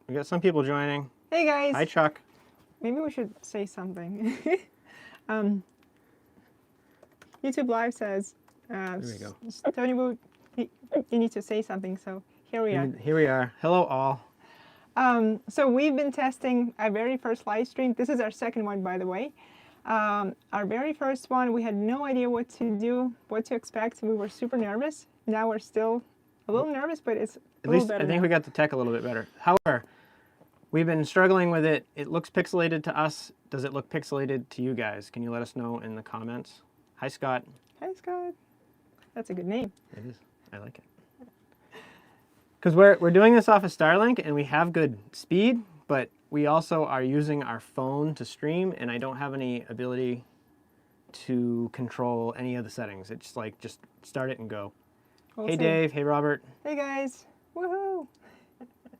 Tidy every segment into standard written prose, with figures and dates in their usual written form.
We got some people joining. Hey guys. Hi, Chuck. Maybe we should say something. YouTube Live says, There we go. Tony Boo, you need to say something. So here we are. Here we are. Hello, all. So we've been testing our very first live stream. This is our second one, by the way. Our very first one, we had no idea what to do, what to expect. We were super nervous. Now we're still a little nervous, but it's At least I think we got the tech a little bit better. However, we've been struggling with it. It looks pixelated to us. Does it look pixelated to you guys? Can you let us know in the comments? Hi, Scott. Hi, Scott. That's a good name. It is. I like it. Because we're doing this off of Starlink, and we have good speed, but we also are using our phone to stream, and I don't have any ability to control any of the settings. It's like just start it and go. Hey, Dave. Hey, Robert. Hey, guys. Woohoo.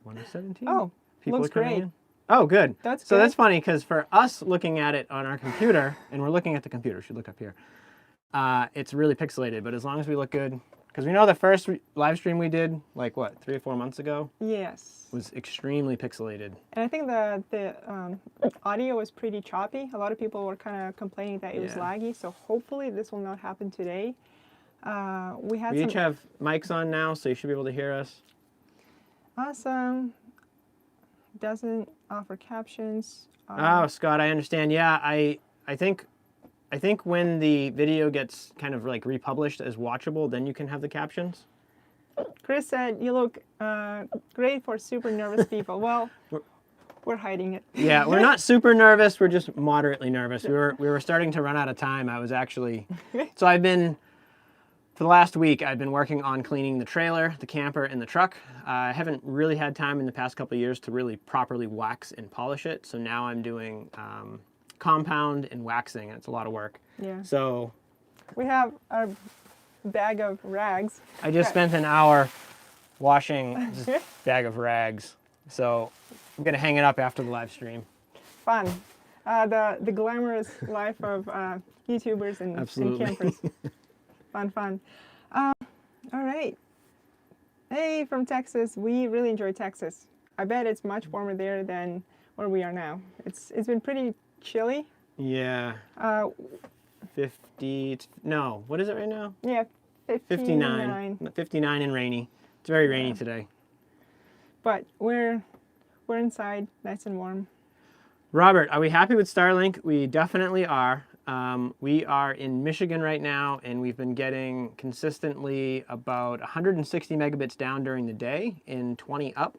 1 to 17. Oh, people looks are coming great. in. Oh, good. That's so good. that's funny because for us looking at it on our computer, and we're looking at the computer, should look up here. It's really pixelated, but as long as we look good, because we know the first live stream we did, like what, 3 or 4 months ago? Yes. Was extremely pixelated. And I think the audio was pretty choppy. A lot of people were kind of complaining that it was laggy, so hopefully this will not happen today. We each have mics on now, so you should be able to hear us. Awesome. Doesn't offer captions. Oh, Scott, I understand. Yeah, I think when the video gets kind of like republished as watchable, then you can have the captions. Chris said, you look great for super nervous people. Well, we're hiding it. Yeah, we're not super nervous. We're just moderately nervous. We were starting to run out of time. I was actually... So for the last week, I've been working on cleaning the trailer, the camper, and the truck. I haven't really had time in the past couple of years to really properly wax and polish it. So now I'm doing compound and waxing, and it's a lot of work. Yeah. So we have our bag of rags. I just spent an hour washing this bag of rags. So I'm going to hang it up after the live stream. Fun. The glamorous life of YouTubers and campers. Fun. All right. Hey, from Texas. We really enjoy Texas. I bet it's much warmer there than where we are now. It's been pretty chilly. Yeah. 50. No, what is it right now? Yeah, 59. 59 and rainy. It's very rainy today. But we're inside, nice and warm. Robert, are we happy with Starlink? We definitely are. We are in Michigan right now, and we've been getting consistently about 160 megabits down during the day and 20 up.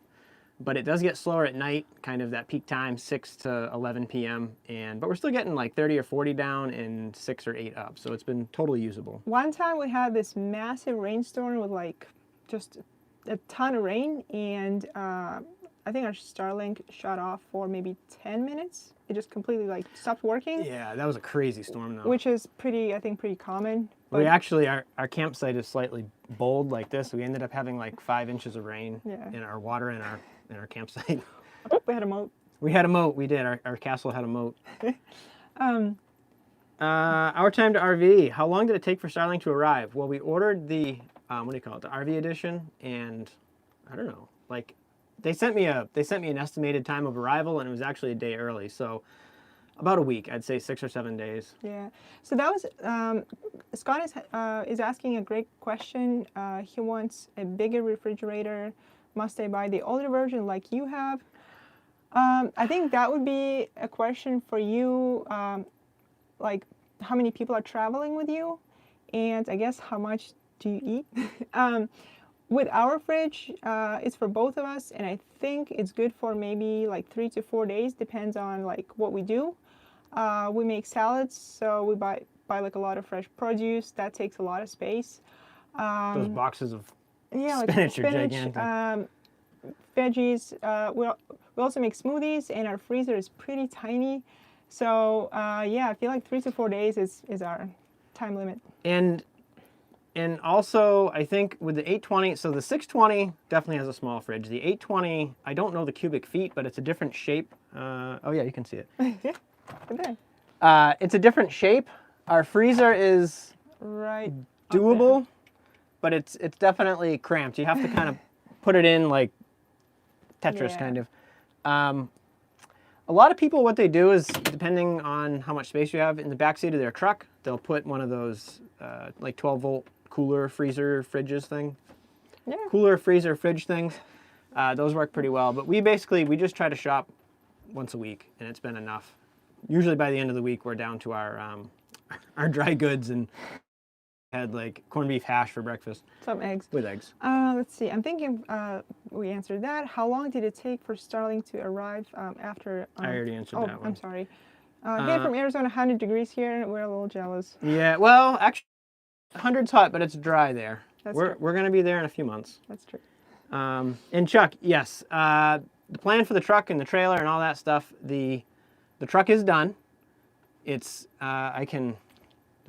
But it does get slower at night, kind of that peak time, 6 to 11 p.m. But we're still getting like 30 or 40 down and 6 or 8 up. So it's been totally usable. One time we had this massive rainstorm with like just a ton of rain, and I think our Starlink shut off for maybe 10 minutes. It just completely like stopped working. Yeah, that was a crazy storm though. Which is I think pretty common. But we actually, our campsite is slightly bowled like this. We ended up having like 5 inches of rain in our water in our campsite. We had a moat. We had a moat, we did. Our castle had a moat. Our time to RV. How long did it take for Starlink to arrive? Well, we ordered the, what do you call it, the RV edition, and I don't know, like, they sent me an estimated time of arrival, and it was actually a day early, so about a week. I'd say 6 or 7 days. Yeah. So that was Scott is asking a great question. He wants a bigger refrigerator. Must I buy the older version like you have? I think that would be a question for you, like how many people are traveling with you, and I guess how much do you eat? With our fridge, it's for both of us, and I think it's good for maybe like 3 to 4 days, depends on like what we do. We make salads, so we buy like a lot of fresh produce. That takes a lot of space. Those boxes of spinach are gigantic. Veggies. We also make smoothies, and our freezer is pretty tiny. So yeah, I feel like 3 to 4 days is our time limit. And also, I think with the 820, so the 620 definitely has a small fridge. The 820, I don't know the cubic feet, but it's a different shape. Oh yeah, you can see it. Okay. It's a different shape. Our freezer is doable, but it's definitely cramped. You have to kind of put it in like Tetris kind of. A lot of people, what they do is, depending on how much space you have in the back seat of their truck, they'll put one of those like 12-volt cooler, freezer, fridges thing. Yeah. Cooler, freezer, fridge things. Those work pretty well. But we just try to shop once a week, and it's been enough. Usually by the end of the week, we're down to our dry goods, and had like corned beef hash for breakfast. Some eggs. With eggs. Let's see. I'm thinking we answered that. How long did it take for Starlink to arrive after? I already answered that one. I'm sorry. Hey, from Arizona, 100 degrees here. We're a little jealous. Yeah, well, actually, 100's hot, but it's dry there. That's we're going to be there in a few months. That's true. And Chuck, yes, the plan for the truck and the trailer and all that stuff, the truck is done. It's, you'll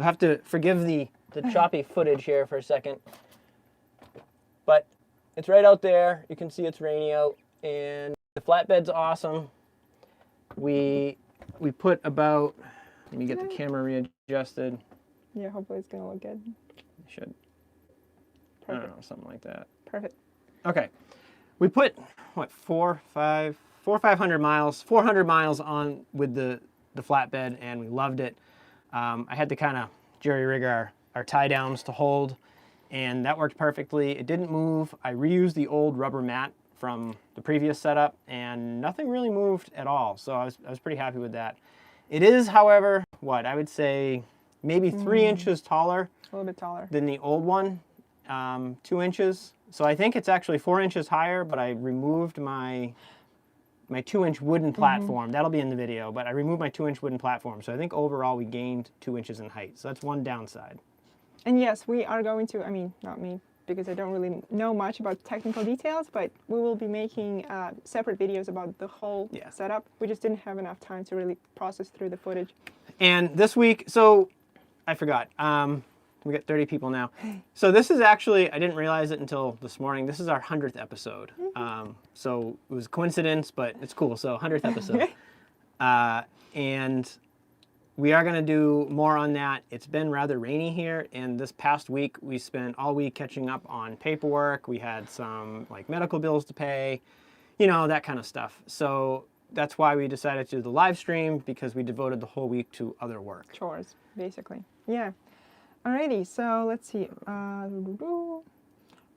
have to forgive the choppy footage here for a second. But it's right out there. You can see it's rainy out, and the flatbed's awesome. We put about, let me get the camera readjusted. Yeah, hopefully it's going to look good. It should. Perfect. I don't know, something like that. Perfect. Okay. We put, what, 400 or 500 miles, 400 miles on with the flatbed, and we loved it. I had to kind of jerry-rig our tie downs to hold, and that worked perfectly. It didn't move. I reused the old rubber mat from the previous setup, and nothing really moved at all. So I was pretty happy with that. It is, however, what I would say maybe 3 inches taller. A little bit taller than the old one, 2 inches. So I think it's actually 4 inches higher, but I removed my 2-inch wooden platform. That'll be in the video, but I removed my 2-inch wooden platform. So I think overall we gained 2 inches in height. So that's one downside. And yes, we are going to, I mean, not me, because I don't really know much about technical details, but we will be making separate videos about the whole setup. We just didn't have enough time to really process through the footage. And this week, so I forgot. We got 30 people now. So this is actually, I didn't realize it until this morning. This is our 100th episode. So it was a coincidence, but it's cool. So 100th episode. And we are going to do more on that. It's been rather rainy here, and this past week we spent all week catching up on paperwork. We had some like medical bills to pay, you know, that kind of stuff. So that's why we decided to do the live stream, because we devoted the whole week to other work. Chores, basically. Yeah. Alrighty, so let's see.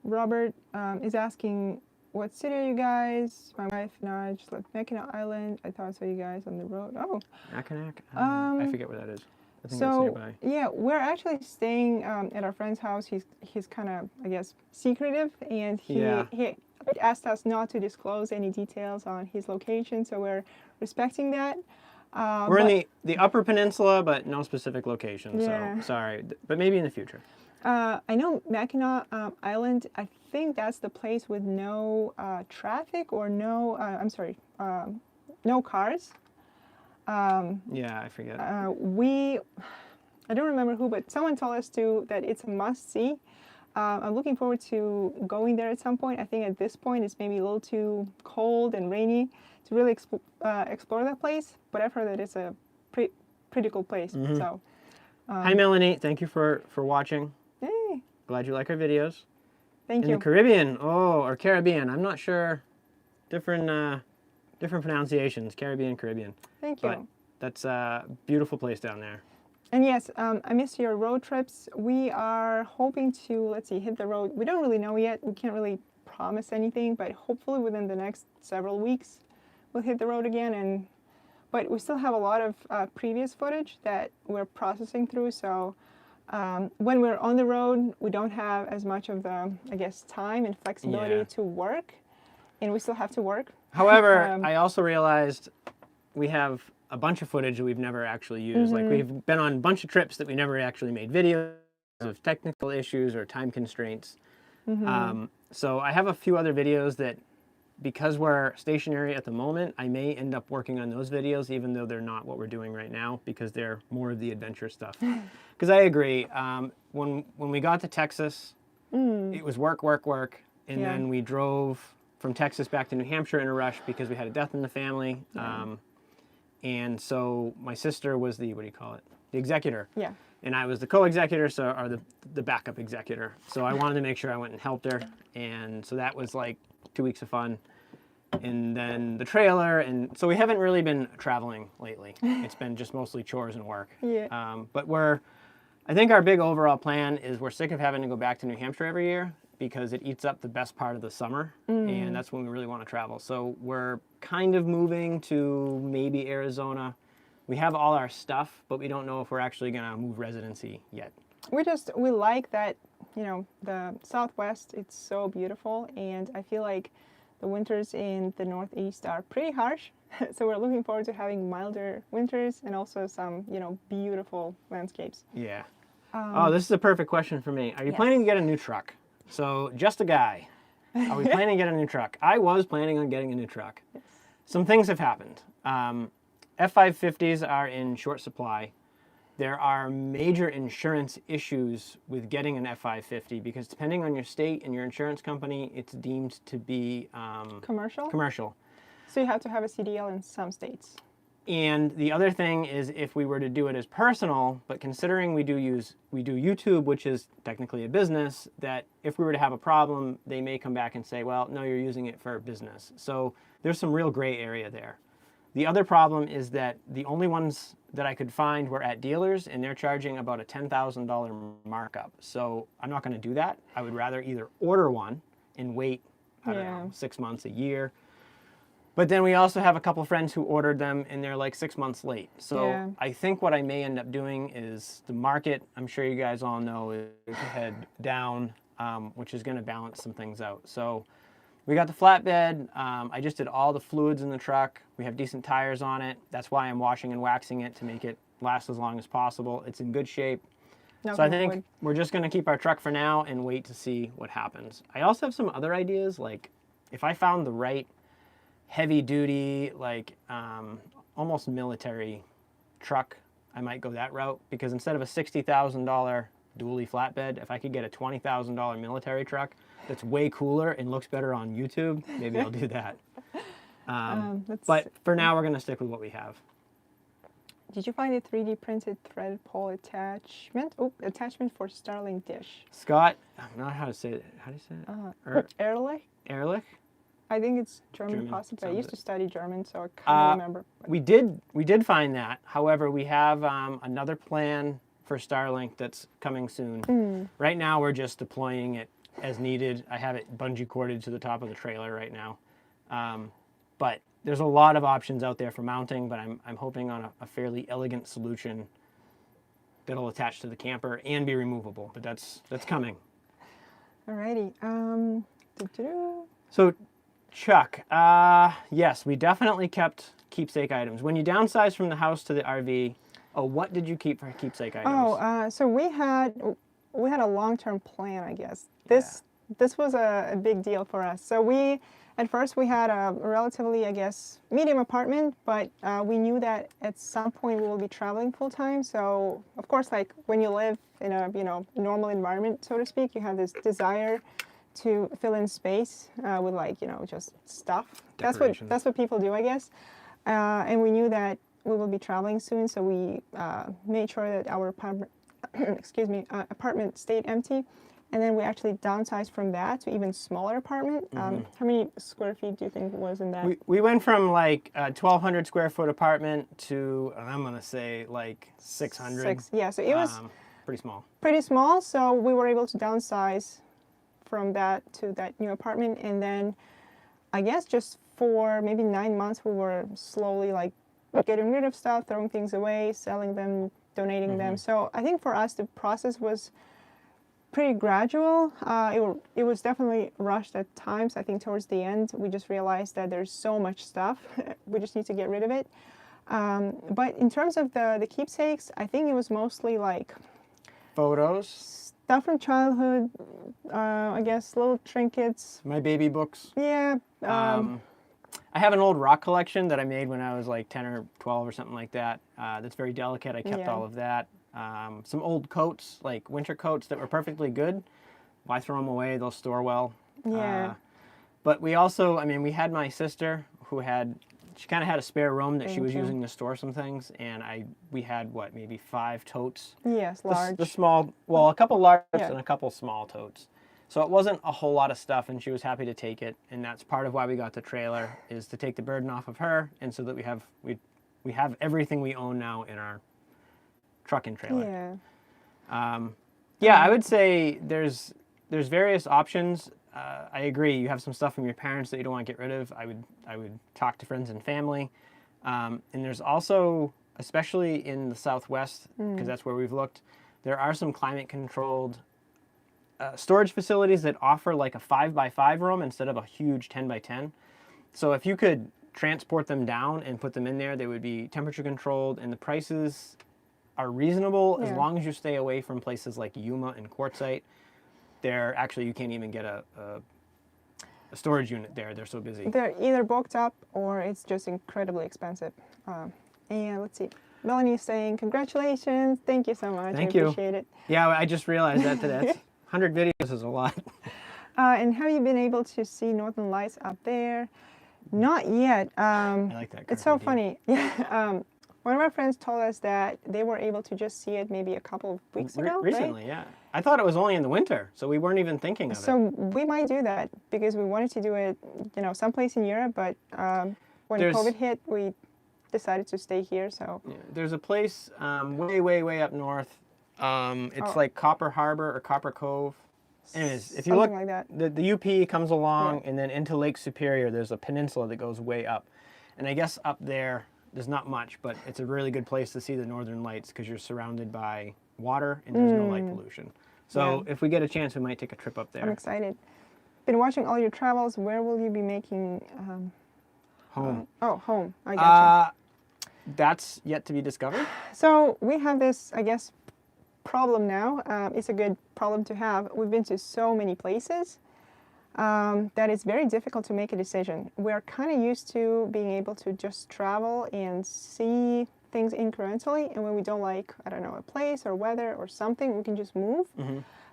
Robert is asking, what city are you guys? My wife and I just left Mackinac Island. I thought I saw you guys on the road. Oh. Mackinac? I forget where that is. I think so, that's nearby. Yeah, we're actually staying at our friend's house. He's kind of, I guess, secretive, and he asked us not to disclose any details on his location, so we're respecting that. We're in the Upper Peninsula, but no specific location, yeah. So sorry, but maybe in the future. I know Mackinac Island, I think that's the place with no traffic or no, no cars. Yeah, I forget. I don't remember who, but someone told us that it's a must-see. I'm looking forward to going there at some point. I think at this point it's maybe a little too cold and rainy to really explore that place, but I've heard that it's a pretty cool place. So, hi Melanie, thank you for watching. Hey. Glad you like our videos. Thank you. In the Caribbean, or Caribbean, I'm not sure. Different pronunciations, Caribbean. Thank you. But that's a beautiful place down there. And yes, I missed your road trips. We are hoping to, let's see, hit the road. We don't really know yet. We can't really promise anything, but hopefully within the next several weeks, we'll hit the road again. But we still have a lot of previous footage that we're processing through. So when we're on the road, we don't have as much of the, I guess, time and flexibility to work, and we still have to work. However, I also realized we have a bunch of footage that we've never actually used. Like, we've been on a bunch of trips that we never actually made videos of technical issues or time constraints. So I have a few other videos that, because we're stationary at the moment, I may end up working on those videos, even though they're not what we're doing right now, because they're more of the adventure stuff. Because I agree, when we got to Texas, it was work, and then we drove from Texas back to New Hampshire in a rush because we had a death in the family. And so my sister was the, what do you call it? The executor. Yeah. And I was the co-executor, or the backup executor. So I wanted to make sure I went and helped her. And so that was like 2 weeks of fun. and then the trailer, and so we haven't really been traveling lately. It's been just mostly chores and work. Yeah. But I think our big overall plan is we're sick of having to go back to New Hampshire every year because it eats up the best part of the summer, and that's when we really want to travel. So we're kind of moving to maybe Arizona. We have all our stuff, but we don't know if we're actually going to move residency yet. We like that, you know, the Southwest, it's so beautiful, and I feel like the winters in the Northeast are pretty harsh. So we're looking forward to having milder winters and also some, you know, beautiful landscapes. Yeah. Oh, this is a perfect question for me. Are you Yes. planning to get a new truck? So, just a guy. Are we planning to get a new truck? I was planning on getting a new truck. Yes. Some things have happened. F550s are in short supply. There are major insurance issues with getting an F550 because depending on your state and your insurance company, it's deemed to be Commercial? commercial. So you have to have a CDL in some states. And the other thing is if we were to do it as personal, but considering we do YouTube, which is technically a business, that if we were to have a problem, they may come back and say, well, no, you're using it for business. So there's some real gray area there. The other problem is that the only ones that I could find were at dealers, and they're charging about a $10,000 markup. So I'm not going to do that. I would rather either order one and wait, I don't know, 6 months, a year. But then we also have a couple friends who ordered them, and they're like 6 months late. So I think what I may end up doing is the market, I'm sure you guys all know, is head down, which is going to balance some things out. So we got the flatbed. I just did all the fluids in the truck. We have decent tires on it. That's why I'm washing and waxing it to make it last as long as possible. It's in good shape. So I think we're just going to keep our truck for now and wait to see what happens. I also have some other ideas, like if I found the right heavy duty, like almost military truck, I might go that route, because instead of a $60,000 dually flatbed, if I could get a $20,000 military truck that's way cooler and looks better on YouTube, maybe I'll do that. But for now, we're going to stick with what we have. Did you find a 3D printed threaded pole attachment? Oh, attachment for Starlink dish. Scott, I don't know how to say it. How do you say it? Ehrlich? Ehrlich? I think it's German, German, possibly. I sounds used to it. study German, so I kind of remember. We did find that. However, we have another plan for Starlink that's coming soon. Right now, we're just deploying it as needed. I have it bungee corded to the top of the trailer right now. But there's a lot of options out there for mounting, but I'm hoping on a fairly elegant solution that'll attach to the camper and be removable. But that's coming. Alrighty. So, Chuck, yes, we definitely kept keepsake items. When you downsized from the house to the RV, what did you keep for keepsake items? So we had a long-term plan, I guess. This was a big deal for us. So at first we had a relatively, I guess, medium apartment, but we knew that at some point we will be traveling full-time. So of course, like when you live in a normal environment, so to speak, you have this desire to fill in space with, like, just stuff. That's what people do, I guess. And we knew that we will be traveling soon, so we made sure that our apartment, apartment stayed empty. And then we actually downsized from that to even smaller apartment. How many square feet do you think was in that? We went from like a 1,200 square foot apartment to, I'm going to say, like 600. Yeah, so it was pretty small. Pretty small, so we were able to downsize from that to that new apartment. And then I guess just for maybe 9 months, we were slowly like getting rid of stuff, throwing things away, selling them, donating them. So I think for us, the process was pretty gradual. It was definitely rushed at times. I think towards the end, we just realized that there's so much stuff. We just need to get rid of it. But in terms of the keepsakes, I think it was mostly like Photos. Stuff from childhood, I guess, little trinkets. My baby books. Yeah. I have an old rock collection that I made when I was like 10 or 12 or something like that. That's very delicate. I kept all of that. Some old coats, like winter coats that were perfectly good. Why throw them away? They'll store well. Yeah. But we also, we had my sister who she kind of had a spare room that she was using to store some things, and we had maybe 5 totes. Yes, large. The small, a couple large and a couple small totes. So it wasn't a whole lot of stuff, and she was happy to take it. And that's part of why we got the trailer, is to take the burden off of her, and so that we have everything we own now in our truck and trailer. Yeah. Yeah, I would say there's various options. I agree. You have some stuff from your parents that you don't want to get rid of. I would talk to friends and family. And there's also, especially in the Southwest, because that's where we've looked, there are some climate-controlled storage facilities that offer like a 5x5 room instead of a huge 10x10. So if you could transport them down and put them in there, they would be temperature-controlled, and the prices are reasonable as long as you stay away from places like Yuma and Quartzsite. They're actually, you can't even get a storage unit there. They're so busy. They're either booked up or it's just incredibly expensive. And let's see. Melanie's saying, congratulations. Thank you so much. Thank I you. appreciate it. Yeah, I just realized that today. 100 videos is a lot. And have you been able to see Northern Lights up there? Not yet. I like that. It's so funny. Yeah. One of our friends told us that they were able to just see it maybe a couple of weeks ago. Recently, right? yeah. I thought it was only in the winter, so we weren't even thinking of it. So we might do that because we wanted to do it, someplace in Europe, but when COVID hit, we decided to stay here. So yeah, there's a place way up north. It's like Copper Harbor or Copper Cove. Anyways, if you look, like that. the UP comes along, and then into Lake Superior, there's a peninsula that goes way up. And I guess up there's not much, but it's a really good place to see the northern lights because you're surrounded by water and there's no light pollution. So if we get a chance, we might take a trip up there. I'm excited. Been watching all your travels. Where will you be making home? Home. I got you. That's yet to be discovered. So we have this, I guess, problem now. It's a good problem to have. We've been to so many places that it's very difficult to make a decision. We're kind of used to being able to just travel and see things incrementally, and when we don't like, I don't know, a place or weather or something, we can just move.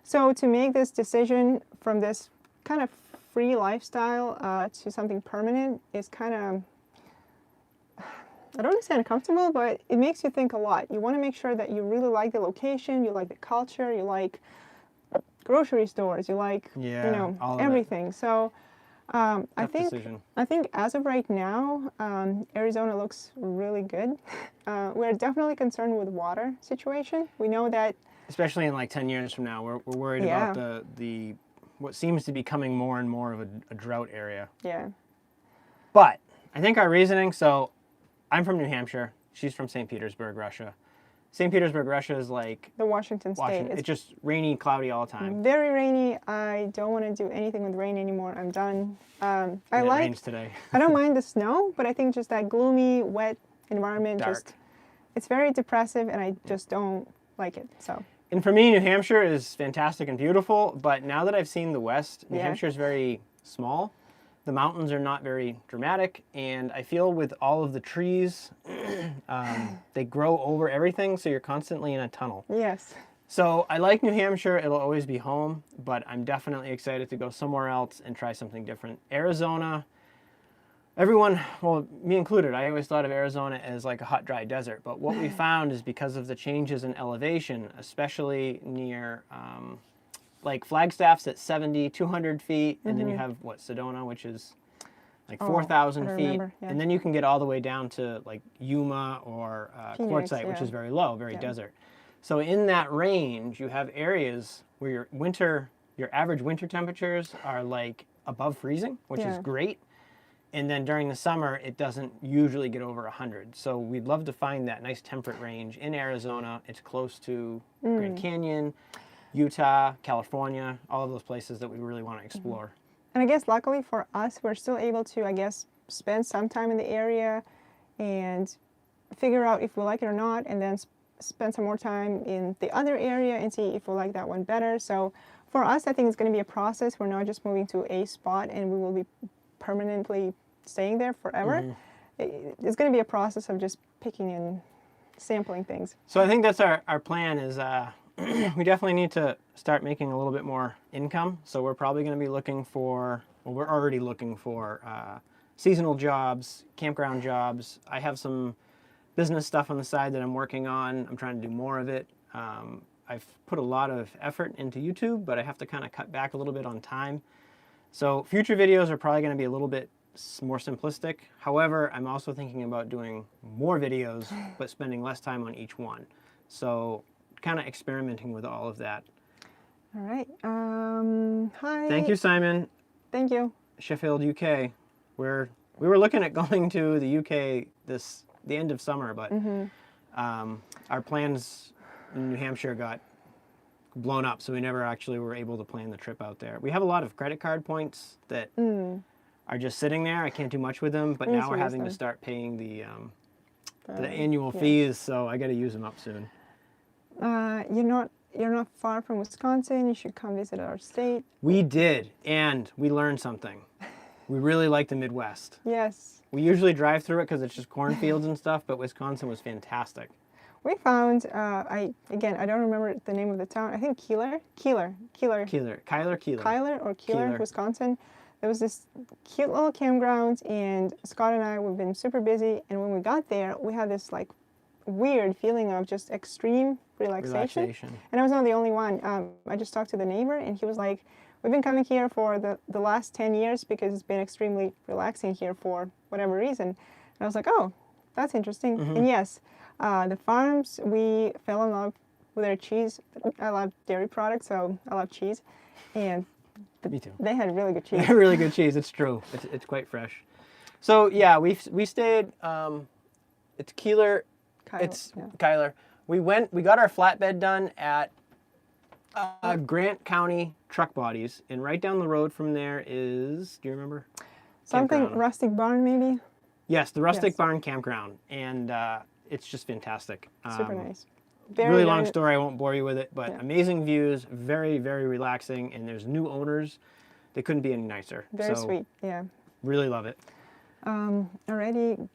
So to make this decision from this kind of free lifestyle to something permanent is kind of, I don't want to say uncomfortable, but it makes you think a lot. You want to make sure that you really like the location, you like the culture, you like grocery stores, you like, everything. So I think as of right now, Arizona looks really good. We're definitely concerned with water situation. We know that, especially in like 10 years from now, we're worried about the what seems to be becoming more and more of a drought area. Yeah. But I think our reasoning, so I'm from New Hampshire. She's from St. Petersburg, Russia. St. Petersburg, Russia is like the Washington State. It's just rainy, cloudy all the time. Very rainy. I don't want to do anything with rain anymore. I'm done. It rains today. I don't mind the snow, but I think just that gloomy, wet environment, dark. It's very depressive, and I just don't like it. So. And for me, New Hampshire is fantastic and beautiful, but now that I've seen the West, New Hampshire is very small. The mountains are not very dramatic, and I feel with all of the trees, they grow over everything, so you're constantly in a tunnel. Yes. So I like New Hampshire. It'll always be home, but I'm definitely excited to go somewhere else and try something different. Arizona, everyone, well, me included, I always thought of Arizona as like a hot, dry desert, but what we found is because of the changes in elevation, especially near like Flagstaff's at 70, 200 feet, and then you have, Sedona, which is like 4,000 feet, and then you can get all the way down to like Yuma or Quartzsite, which is very low, very desert. So in that range, you have areas where your average winter temperatures are like above freezing, which is great. And then during the summer, it doesn't usually get over 100. So we'd love to find that nice temperate range in Arizona. It's close to Grand Canyon, Utah, California, all of those places that we really want to explore. And I guess luckily for us, we're still able to, I guess, spend some time in the area and figure out if we like it or not, and then spend some more time in the other area and see if we like that one better. So for us, I think it's going to be a process. We're not just moving to a spot and we will be permanently staying there forever. It's going to be a process of just picking and sampling things. So I think that's our plan is we definitely need to start making a little bit more income. So we're probably going to be looking for, well, we're already looking for seasonal jobs, campground jobs. I have some business stuff on the side that I'm working on. I'm trying to do more of it. I've put a lot of effort into YouTube, but I have to kind of cut back a little bit on time. So future videos are probably going to be a little bit more simplistic. However, I'm also thinking about doing more videos, but spending less time on each one. So kind of experimenting with all of that. All right. Hi. Thank you, Simon. Thank you. Sheffield, UK. We were looking at going to the UK the end of summer, but our plans in New Hampshire got blown up, so we never actually were able to plan the trip out there. We have a lot of credit card points that are just sitting there. I can't do much with them, but now we're having to start paying the annual fees, so I got to use them up soon. You're not far from Wisconsin. You should come visit our state. We did, and we learned something. We really like the Midwest. Yes. We usually drive through it because it's just cornfields and stuff, but Wisconsin was fantastic. We found, I don't remember the name of the town. I think Keeler, Wisconsin. There was this cute little campground, and Scott and I, we've been super busy, and when we got there, we had this like weird feeling of just extreme relaxation. And I was not the only one. I just talked to the neighbor, and he was like, we've been coming here for the last 10 years because it's been extremely relaxing here for whatever reason. And I was like, oh, that's interesting. And yes, the farms, we fell in love with their cheese. I love dairy products, so I love cheese. And me too. They had really good cheese. They had really good cheese. It's true. It's quite fresh. So yeah, we stayed. It's Keeler. Kyler. We got our flatbed done at Grant County Truck Bodies, and right down the road from there is, do you remember? Something Campground. Rustic Barn, maybe? Yes, the Rustic Barn Campground, and it's just fantastic. Super nice. Really long story, I won't bore you with it, but amazing views, very, very relaxing, and there's new owners. They couldn't be any nicer. Very sweet, yeah. Really love it. Alrighty.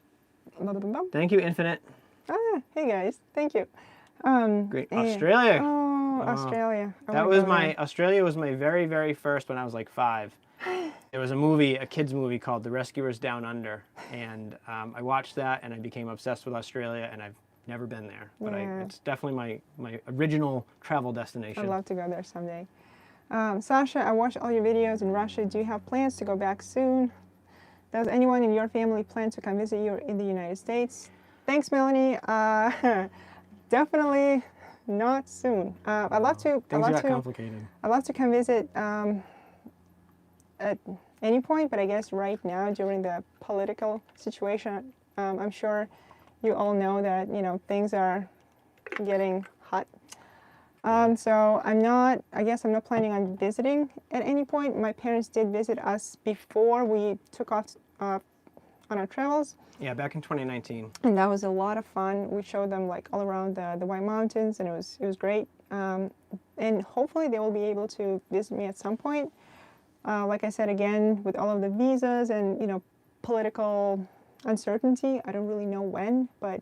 Thank you, Infinite. Hey guys, thank you. Great. Australia. Australia. Australia was my very, very first when I was like 5. There was a kids movie called The Rescuers Down Under, and I watched that and I became obsessed with Australia, and I've never been there, but it's definitely my original travel destination. I'd love to go there someday. Sasha, I watched all your videos in Russia. Do you have plans to go back soon? Does anyone in your family plan to come visit you in the United States? Thanks, Melanie. Definitely not soon. I'd love to. Things got complicated. I'd love to come visit at any point, but I guess right now during the political situation, I'm sure you all know that things are getting hot. So I guess I'm not planning on visiting at any point. My parents did visit us before we took off on our travels. Yeah, back in 2019. And that was a lot of fun. We showed them like all around the White Mountains, and it was great. And hopefully they will be able to visit me at some point. Like I said, again, with all of the visas and political uncertainty, I don't really know when, but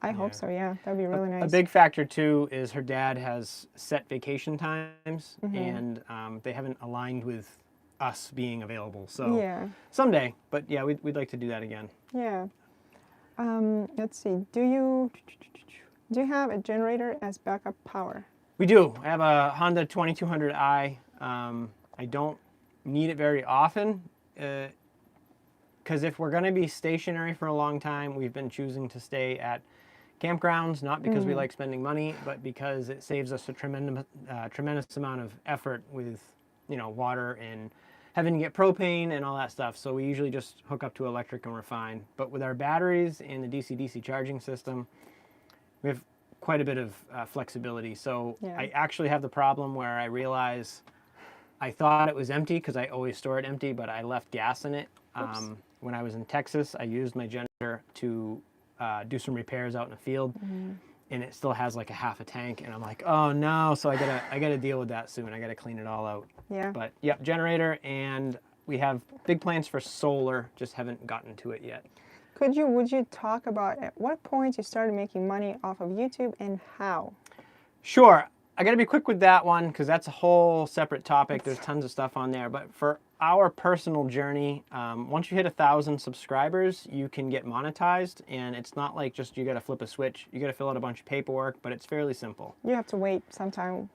I hope so. Yeah, that'd be really nice. A big factor too is her dad has set vacation times, and they haven't aligned with us being available. So someday, but yeah, we'd like to do that again. Yeah. Let's see. Do you have a generator as backup power? We do. I have a Honda 2200i. I don't need it very often because if we're going to be stationary for a long time, we've been choosing to stay at campgrounds, not because we like spending money, but because it saves us a tremendous amount of effort with water and having to get propane and all that stuff. So we usually just hook up to electric and we're fine. But with our batteries and the DC-DC charging system, we have quite a bit of flexibility. So I actually have the problem where I realize I thought it was empty because I always store it empty, but I left gas in it. When I was in Texas, I used my generator to do some repairs out in the field, and it still has like a half a tank, and I'm like, oh no, so I gotta deal with that soon. I gotta clean it all out. Yeah. But yep, generator, and we have big plans for solar, just haven't gotten to it yet. Would you talk about at what point you started making money off of YouTube and how? Sure. I got to be quick with that one because that's a whole separate topic. There's tons of stuff on there. But for our personal journey, once you hit 1,000 subscribers, you can get monetized, and it's not like just you got to flip a switch. You got to fill out a bunch of paperwork, but it's fairly simple. You have to wait sometime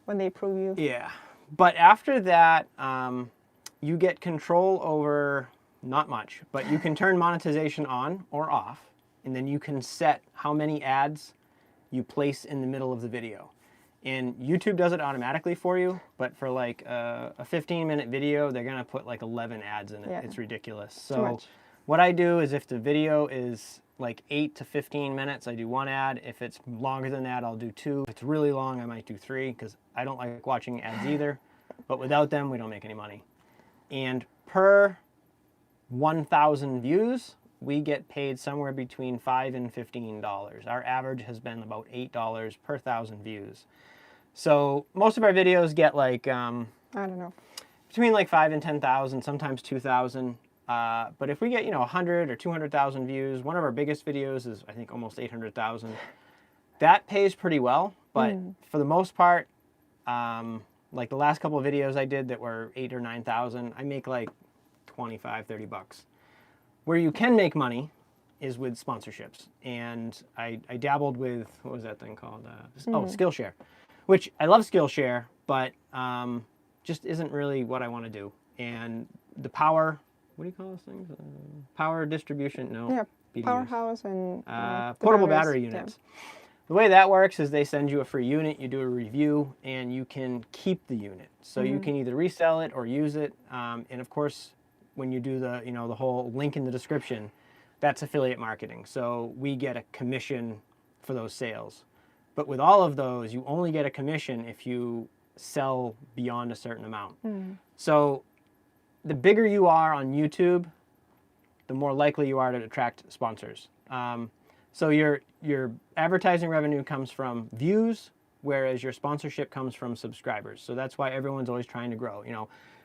when they approve you. Yeah, but after that, you get control over not much, but you can turn monetization on or off, and then you can set how many ads you place in the middle of the video. And YouTube does it automatically for you, but for like a 15-minute video, they're gonna put like 11 ads in it. Yeah. It's ridiculous. Too So much. what I do is if the video is like 8 to 15 minutes, I do 1 ad. If it's longer than that, I'll do 2. If it's really long, I might do 3 because I don't like watching ads either. But without them, we don't make any money. And per 1,000 views, we get paid somewhere between $5 and $15. Our average has been about $8 per 1,000 views. So most of our videos get like I don't know. between like 5 and 10,000, sometimes 2,000. But if we get 100 or 200,000 views, one of our biggest videos is I think almost 800,000. That pays pretty well, but for the most part, like the last couple of videos I did that were 8 or 9,000, I make like 25, 30 bucks. Where you can make money is with sponsorships, and I dabbled with, what was that thing called? Skillshare. Which I love Skillshare, but just isn't really what I want to do. And the power, what do you call those things? Power distribution? No. Yeah, BDUs. powerhouse and the Portable batteries. battery units. The way that works is they send you a free unit, you do a review, and you can keep the unit. So you can either resell it or use it. And of course, when you do the the whole link in the description, that's affiliate marketing. So we get a commission for those sales. But with all of those, you only get a commission if you sell beyond a certain amount. So the bigger you are on YouTube, the more likely you are to attract sponsors. So your advertising revenue comes from views, whereas your sponsorship comes from subscribers. So that's why everyone's always trying to grow.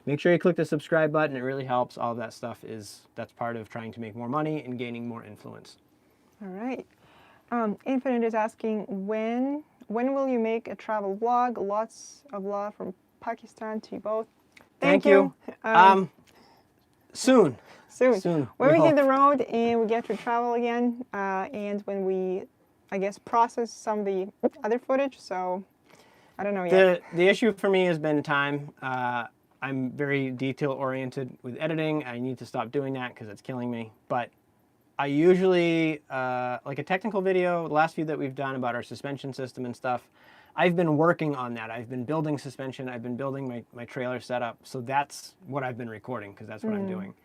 Make sure you click the subscribe button. It really helps. All of that stuff that's part of trying to make more money and gaining more influence. All right. Infinite is asking, when will you make a travel vlog? Lots of love from Pakistan to you both. Thank you. Soon. Soon. When we hit the road and we get to travel again, and when we, I guess, process some of the other footage. So, I don't know yet. The issue for me has been time. I'm very detail-oriented with editing. I need to stop doing that because it's killing me. But I usually, like a technical video, the last few that we've done about our suspension system and stuff, I've been working on that. I've been building suspension. I've been building my trailer setup. So that's what I've been recording because that's what I'm doing.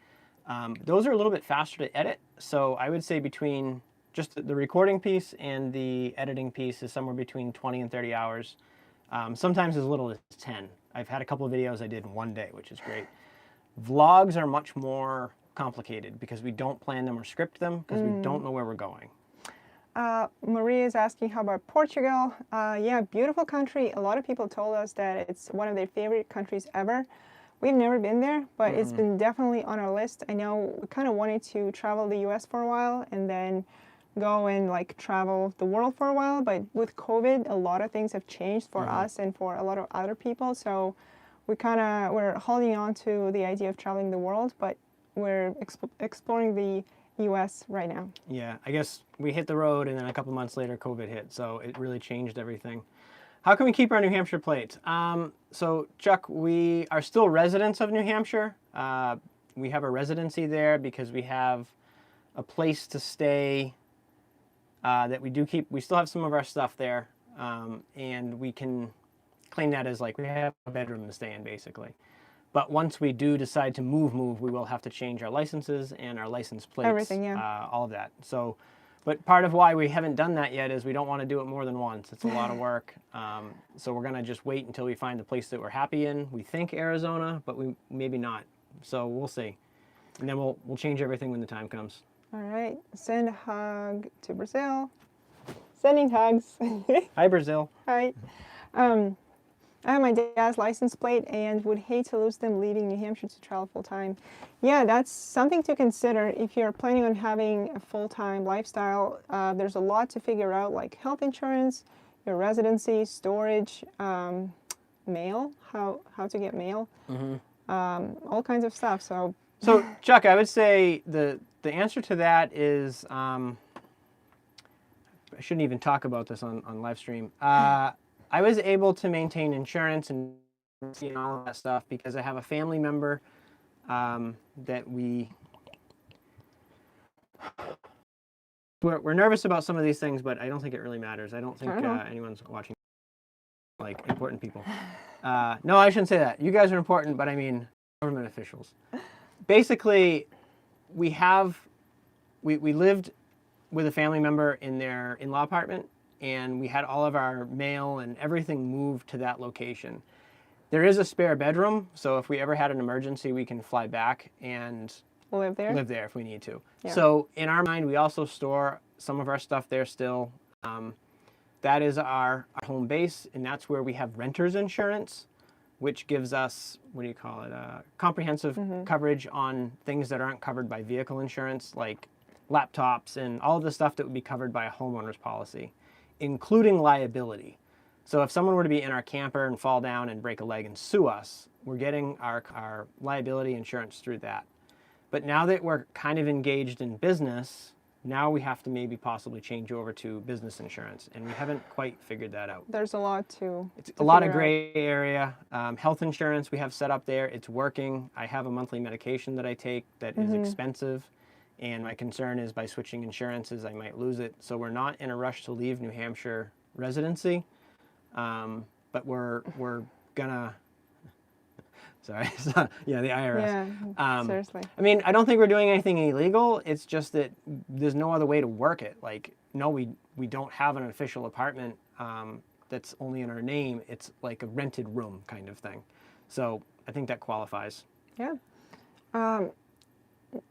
Those are a little bit faster to edit. So I would say between just the recording piece and the editing piece is somewhere between 20 and 30 hours. Sometimes as little as 10. I've had a couple of videos I did in one day, which is great. Vlogs are much more complicated because we don't plan them or script them because we don't know where we're going. Maria is asking, how about Portugal? Yeah, beautiful country. A lot of people told us that it's one of their favorite countries ever. We've never been there, but it's been definitely on our list. I know we kind of wanted to travel the US for a while and then go and like travel the world for a while, but with COVID, a lot of things have changed for us and for a lot of other people. So we're holding on to the idea of traveling the world, but we're exploring the US right now. Yeah, I guess we hit the road and then a couple months later COVID hit, so it really changed everything. How can we keep our New Hampshire plates? So Chuck, we are still residents of New Hampshire. We have a residency there because we have a place to stay that we do keep. We still have some of our stuff there, and we can claim that as like we have a bedroom to stay in basically. But once we do decide to move, we will have to change our licenses and our license plates. Everything, yeah. All of that. So, but part of why we haven't done that yet is we don't want to do it more than once. It's a lot of work. So we're going to just wait until we find the place that we're happy in. We think Arizona, but we maybe not. So we'll see. And then we'll change everything when the time comes. All right. Send a hug to Brazil. Sending hugs. Hi, Brazil. Hi. I have my dad's license plate and would hate to lose them leaving New Hampshire to travel full-time. Yeah, that's something to consider if you're planning on having a full-time lifestyle. There's a lot to figure out, like health insurance, your residency, storage, mail, how to get mail. all kinds of stuff. So So Chuck, I would say the answer to that is I shouldn't even talk about this on live stream. I was able to maintain insurance and all of that stuff because I have a family member that we're nervous about some of these things, but I don't think it really matters. I don't think anyone's watching like important people. No, I shouldn't say that. You guys are important, but I mean government officials. Basically, we lived with a family member in their in-law apartment, and we had all of our mail and everything moved to that location. There is a spare bedroom, so if we ever had an emergency, we can fly back and live there if we need to. Yeah. So in our mind, we also store some of our stuff there still. That is our home base, and that's where we have renter's insurance, which gives us, what do you call it, comprehensive coverage on things that aren't covered by vehicle insurance, like laptops and all of the stuff that would be covered by a homeowner's policy, including liability. So if someone were to be in our camper and fall down and break a leg and sue us, we're getting our liability insurance through that. But now that we're kind of engaged in business, now we have to maybe possibly change over to business insurance, and we haven't quite figured that out. There's a lot It's a lot of gray area. Health insurance we have set up there. It's working. I have a monthly medication that I take that is expensive, and my concern is by switching insurances, I might lose it. So we're not in a rush to leave New Hampshire residency, but we're gonna. Sorry, yeah, the IRS. Yeah, seriously. I mean, I don't think we're doing anything illegal. It's just that there's no other way to work it. Like, no, we don't have an official apartment that's only in our name. It's like a rented room kind of thing. So I think that qualifies. Yeah.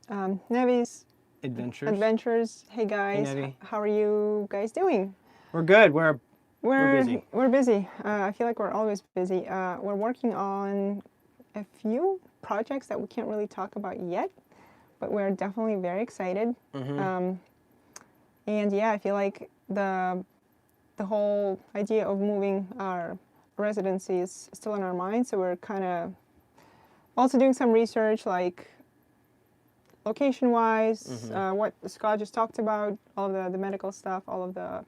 Nevi's Adventures. Hey guys, Nevi. How are you guys doing? We're good. We're busy. We're busy. I feel like we're always busy. We're working on a few projects that we can't really talk about yet, but we're definitely very excited. And yeah, I feel like the whole idea of moving our residency is still in our mind, so we're kind of also doing some research, like location-wise, what Scott just talked about, all of the medical stuff, all of the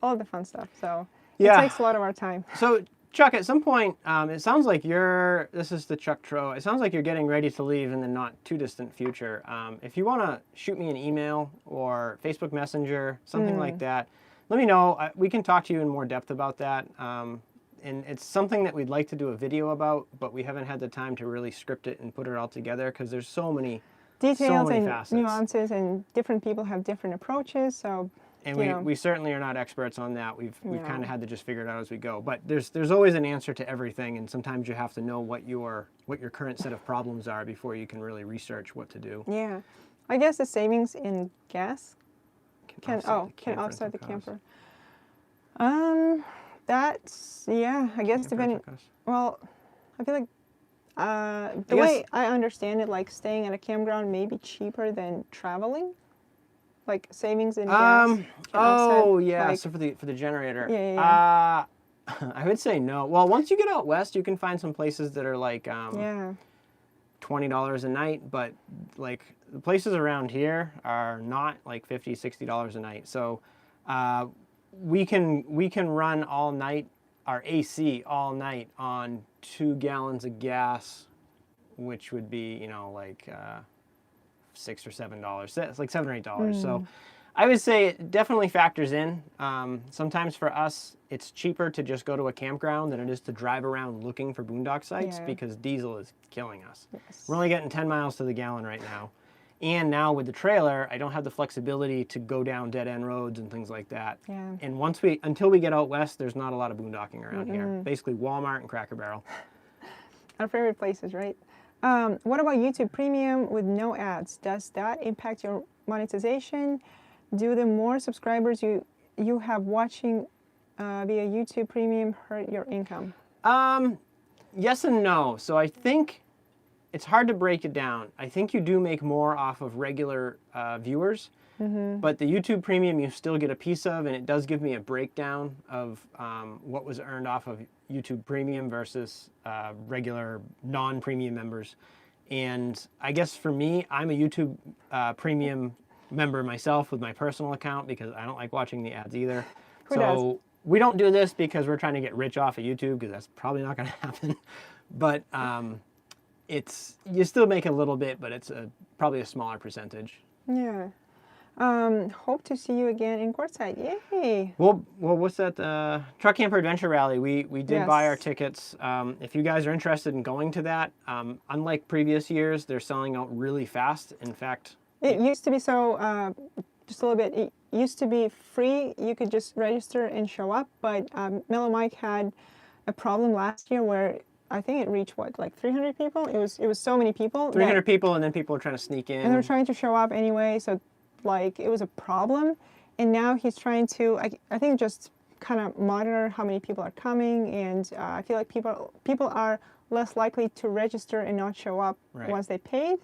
all of the fun stuff. So it takes a lot of our time. So Chuck, at some point, it sounds like this is the Chuck Tro. It sounds like you're getting ready to leave in the not too distant future. If you want to shoot me an email or Facebook Messenger, something like that, let me know. We can talk to you in more depth about that. And it's something that we'd like to do a video about, but we haven't had the time to really script it and put it all together because there's so many details and facets. Nuances, and different people have different approaches. So. And we certainly are not experts on that. We've kind of had to just figure it out as we go. But there's always an answer to everything, and sometimes you have to know what your current set of problems are before you can really research what to do. Yeah, I guess the savings in gas can offset the camper. That's I guess depending. Well, I feel like the way I understand it, like staying at a campground may be cheaper than traveling. Like savings in gas. Oh yeah, like, so for the generator. Yeah. I would say no. Well, once you get out west, you can find some places that are like $20 a night, but like the places around here are not like $50, $60 a night. So we can run all night our AC all night on 2 gallons of gas, which would be like $6 or $7. It's like $7 or $8. So I would say it definitely factors in. Sometimes for us, it's cheaper to just go to a campground than it is to drive around looking for boondock sites because diesel is killing us. Yes. We're only getting 10 miles to the gallon right now. And now with the trailer, I don't have the flexibility to go down dead end roads and things like that. Yeah. And until we get out west, there's not a lot of boondocking around here. Basically Walmart and Cracker Barrel. Our favorite places, right? What about YouTube Premium with no ads? Does that impact your monetization? Do the more subscribers you have watching via YouTube Premium hurt your income? Yes and no. So I think it's hard to break it down. I think you do make more off of regular viewers, But the YouTube Premium you still get a piece of, and it does give me a breakdown of what was earned off of YouTube Premium versus regular non-premium members. And I guess for me, I'm a YouTube Premium member myself with my personal account because I don't like watching the ads either. Who does? We don't do this because we're trying to get rich off of YouTube, because that's probably not going to happen. But you still make a little bit, but it's probably a smaller percentage. Yeah. Hope to see you again in Quartzsite. Yay! Well, what's that? Truck Camper Adventure Rally. We did buy our tickets. If you guys are interested in going to that, unlike previous years, they're selling out really fast. In fact, it used to be so. Just a little bit. It used to be free. You could just register and show up. But Mellow Mike had a problem last year where I think it reached like 300 people. It was so many people. 300 people, and then people were trying to sneak in. And they were trying to show up anyway. So like it was a problem. And now he's trying to I think just kind of monitor how many people are coming. And I feel like people are less likely to register and not show up once they paid,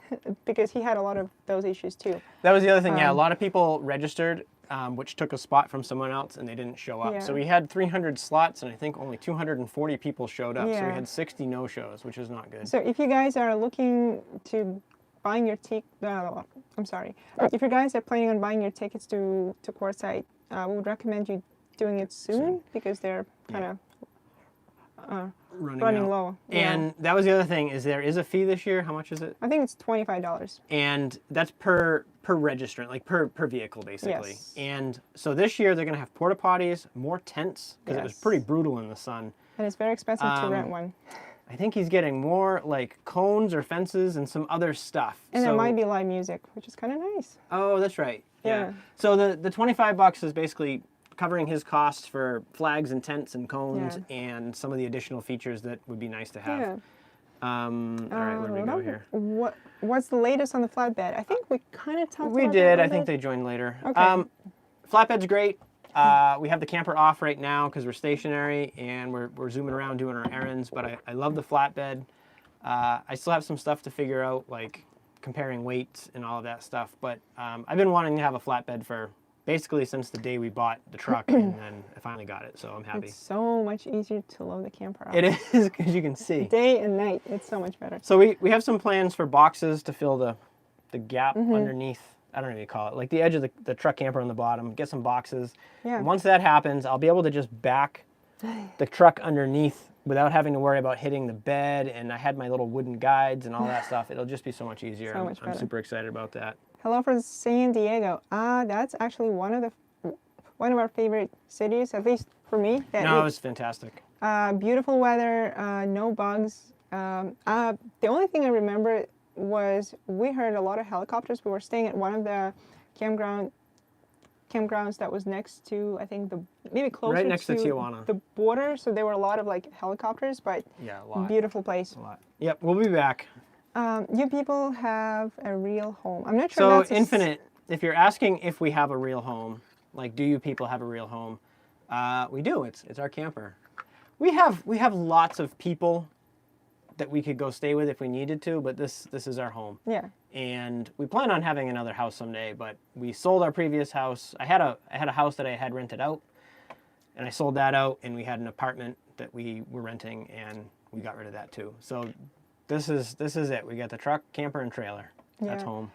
because he had a lot of those issues too. That was the other thing. Yeah, a lot of people registered, which took a spot from someone else, and they didn't show up. Yeah. So we had 300 slots, and I think only 240 people showed up. Yeah. So we had 60 no-shows, which is not good. So if you guys are looking to buying your I'm sorry. If you guys are planning on buying your tickets to Quartzsite, we would recommend you doing it soon because they're kind of running low. And that was the other thing, is there is a fee this year. How much is it? I think it's $25. And that's per registrant, like per vehicle, basically. Yes. And so this year they're going to have porta potties, more tents, because it was pretty brutal in the sun. And it's very expensive to rent one. I think he's getting more like cones or fences and some other stuff. And there might be live music, which is kind of nice. Oh, that's right. Yeah. So the $25 is basically covering his costs for flags and tents and cones and some of the additional features that would be nice to have. Yeah. All right, where do we go here? What's the latest on the flatbed? I think we kind of talked about We did. that I think they joined later. Okay. Flatbed's great. We have the camper off right now because we're stationary and we're zooming around doing our errands, but I love the flatbed. I still have some stuff to figure out, like comparing weights and all of that stuff, but I've been wanting to have a flatbed for basically since the day we bought the truck, and then I finally got it, so I'm happy. It's so much easier to load the camper up. It is, because you can see. Day and night, it's so much better. So we have some plans for boxes to fill the gap underneath, I don't know what you call it, like the edge of the truck camper on the bottom, get some boxes. Yeah. And once that happens, I'll be able to just back the truck underneath without having to worry about hitting the bed, and I had my little wooden guides and all that stuff. It'll just be so much easier. So much better. I'm super excited about that. Hello from San Diego. That's actually one of our favorite cities, at least for me. It was fantastic. Beautiful weather, no bugs. The only thing I remember was we heard a lot of helicopters. We were staying at one of the campgrounds that was next to, I think, maybe closer right next to to Tijuana, the border. So there were a lot of like helicopters, but yeah, a lot. Beautiful place. A lot. Yep, we'll be back. You people have a real home. I'm not sure. So Infinite, if you're asking if we have a real home, like do you people have a real home? We do. It's our camper. We have lots of people that we could go stay with if we needed to, but this is our home. Yeah. And we plan on having another house someday, but we sold our previous house. I had a house that I had rented out, and I sold that out, and we had an apartment that we were renting, and we got rid of that too. So this is it. We got the truck, camper, and trailer. That's home.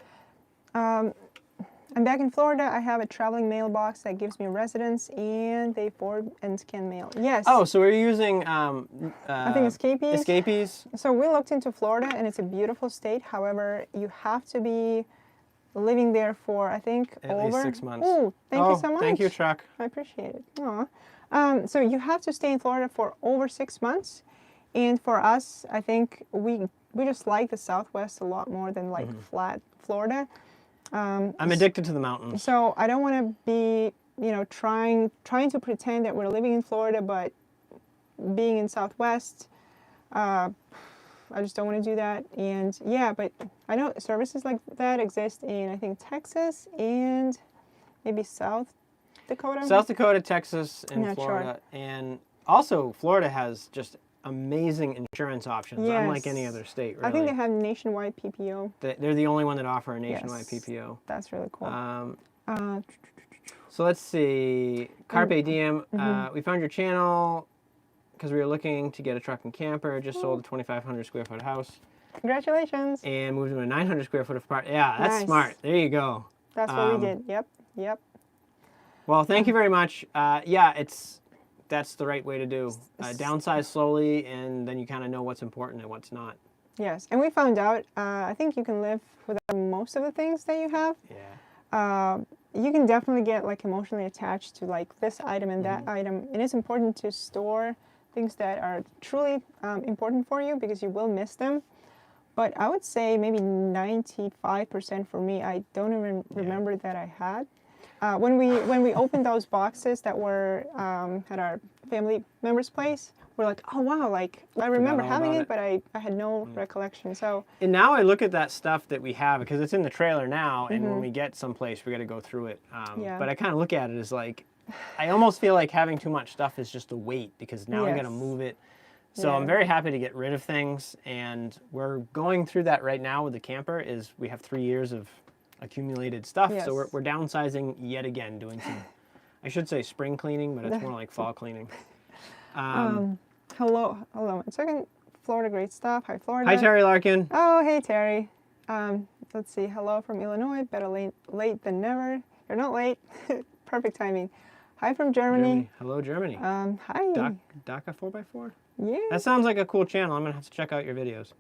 I'm back in Florida. I have a traveling mailbox that gives me residence, and they forward and scan mail. Yes. Oh, so we're using I think escapees. Escapees. So we looked into Florida, and it's a beautiful state. However, you have to be living there for, I think, at least 6 months. Oh, thank you so much. Thank you, truck. I appreciate it. Aw. So you have to stay in Florida for over 6 months. And for us, I think we just like the Southwest a lot more than like flat Florida. I'm addicted to the mountains. So I don't want to be, trying to pretend that we're living in Florida, but being in Southwest, I just don't want to do that. And yeah, but I know services like that exist in, I think, Texas and maybe South Dakota. South Dakota, Texas, and Not Florida. And also, Florida has just amazing insurance options, unlike any other state, really. I think they have nationwide PPO. They're the only one that offer a nationwide PPO. That's really cool. So let's see. Carpe Diem. We found your channel because we were looking to get a truck and camper. Just sold a 2,500 square foot house. Congratulations. And moved to a 900 square foot apartment. Yeah, that's Nice. smart. There you go. That's what we did. Yep. Yep. Well, thank you very much. Yeah, that's the right way to do. Downsize slowly, and then you kind of know what's important and what's not. Yes, and we found out, I think you can live without most of the things that you have. Yeah. You can definitely get like emotionally attached to like this item and that item. It is important to store things that are truly important for you because you will miss them. But I would say maybe 95% for me, I don't even remember that I had. When we opened those boxes that were at our family member's place, we're like, oh wow, like I remember having it, but I had no recollection. So and now I look at that stuff that we have because it's in the trailer now, and when we get someplace, we got to go through it. But I kind of look at it as like, I almost feel like having too much stuff is just a weight because now I got to move it. So I'm very happy to get rid of things, and we're going through that right now with the camper. Is we have 3 years of accumulated stuff, so we're downsizing yet again, doing some, I should say spring cleaning, but it's more like fall cleaning. Hello, 1 second. Florida, great stuff. Hi, Florida. Hi, Terry Larkin. Oh, hey, Terry. Let's see. Hello from Illinois. Better late than never. You're not late. Perfect timing. Hi from Germany. Hello, Germany. Hi. DACA 4x4? Yeah. That sounds like a cool channel. I'm going to have to check out your videos.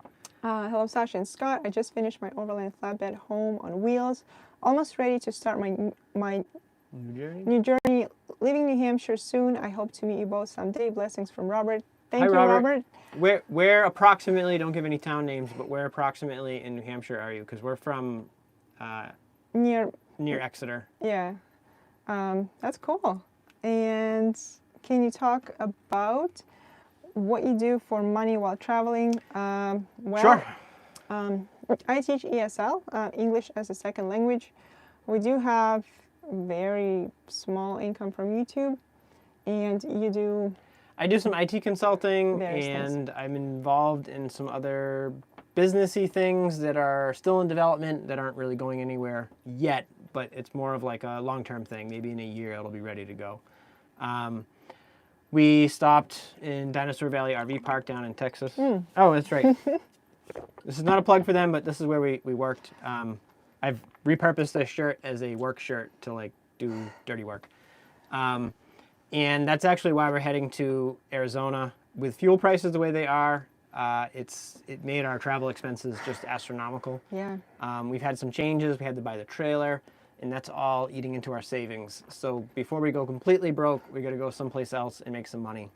Hello, Sasha and Scott. I just finished my overland flatbed home on wheels. Almost ready to start my new journey. Leaving New Hampshire soon. I hope to meet you both someday. Blessings from Robert. Thank you, Robert. Where approximately, don't give any town names, but where approximately in New Hampshire are you? Because we're from near Exeter. Yeah. That's cool. And can you talk about what you do for money while traveling? Sure. I teach ESL, English as a second language. We do have very small income from YouTube, and you do... I do some IT consulting, and I'm involved in some other businessy things that are still in development that aren't really going anywhere yet, but it's more of like a long-term thing. Maybe in a year it'll be ready to go. We stopped in Dinosaur Valley RV Park down in Texas. Oh, that's right. This is not a plug for them, but this is where we worked. I've repurposed this shirt as a work shirt to like do dirty work. And that's actually why we're heading to Arizona. With fuel prices the way they are, it made our travel expenses just astronomical. Yeah. We've had some changes. We had to buy the trailer, and that's all eating into our savings. So before we go completely broke, we got to go someplace else and make some money.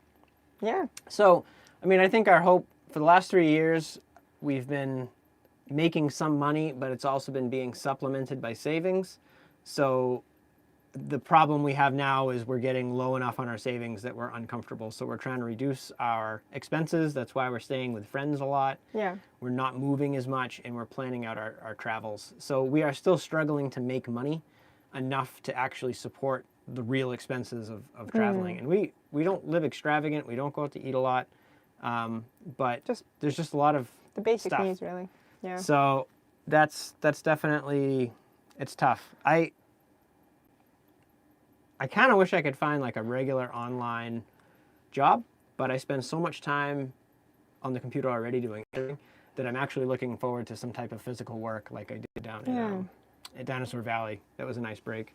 Yeah. So, I mean, I think our hope for the last 3 years, we've been making some money, but it's also been being supplemented by savings. So the problem we have now is we're getting low enough on our savings that we're uncomfortable. So we're trying to reduce our expenses. That's why we're staying with friends a lot. Yeah. We're not moving as much, and we're planning out our travels. So we are still struggling to make money enough to actually support the real expenses of traveling. And we don't live extravagant. We don't go out to eat a lot. But there's just a lot of the basic stuff. needs, really. Yeah. So that's definitely, it's tough. I kind of wish I could find like a regular online job, but I spend so much time on the computer already doing everything that I'm actually looking forward to some type of physical work like I did down at Dinosaur Valley. That was a nice break.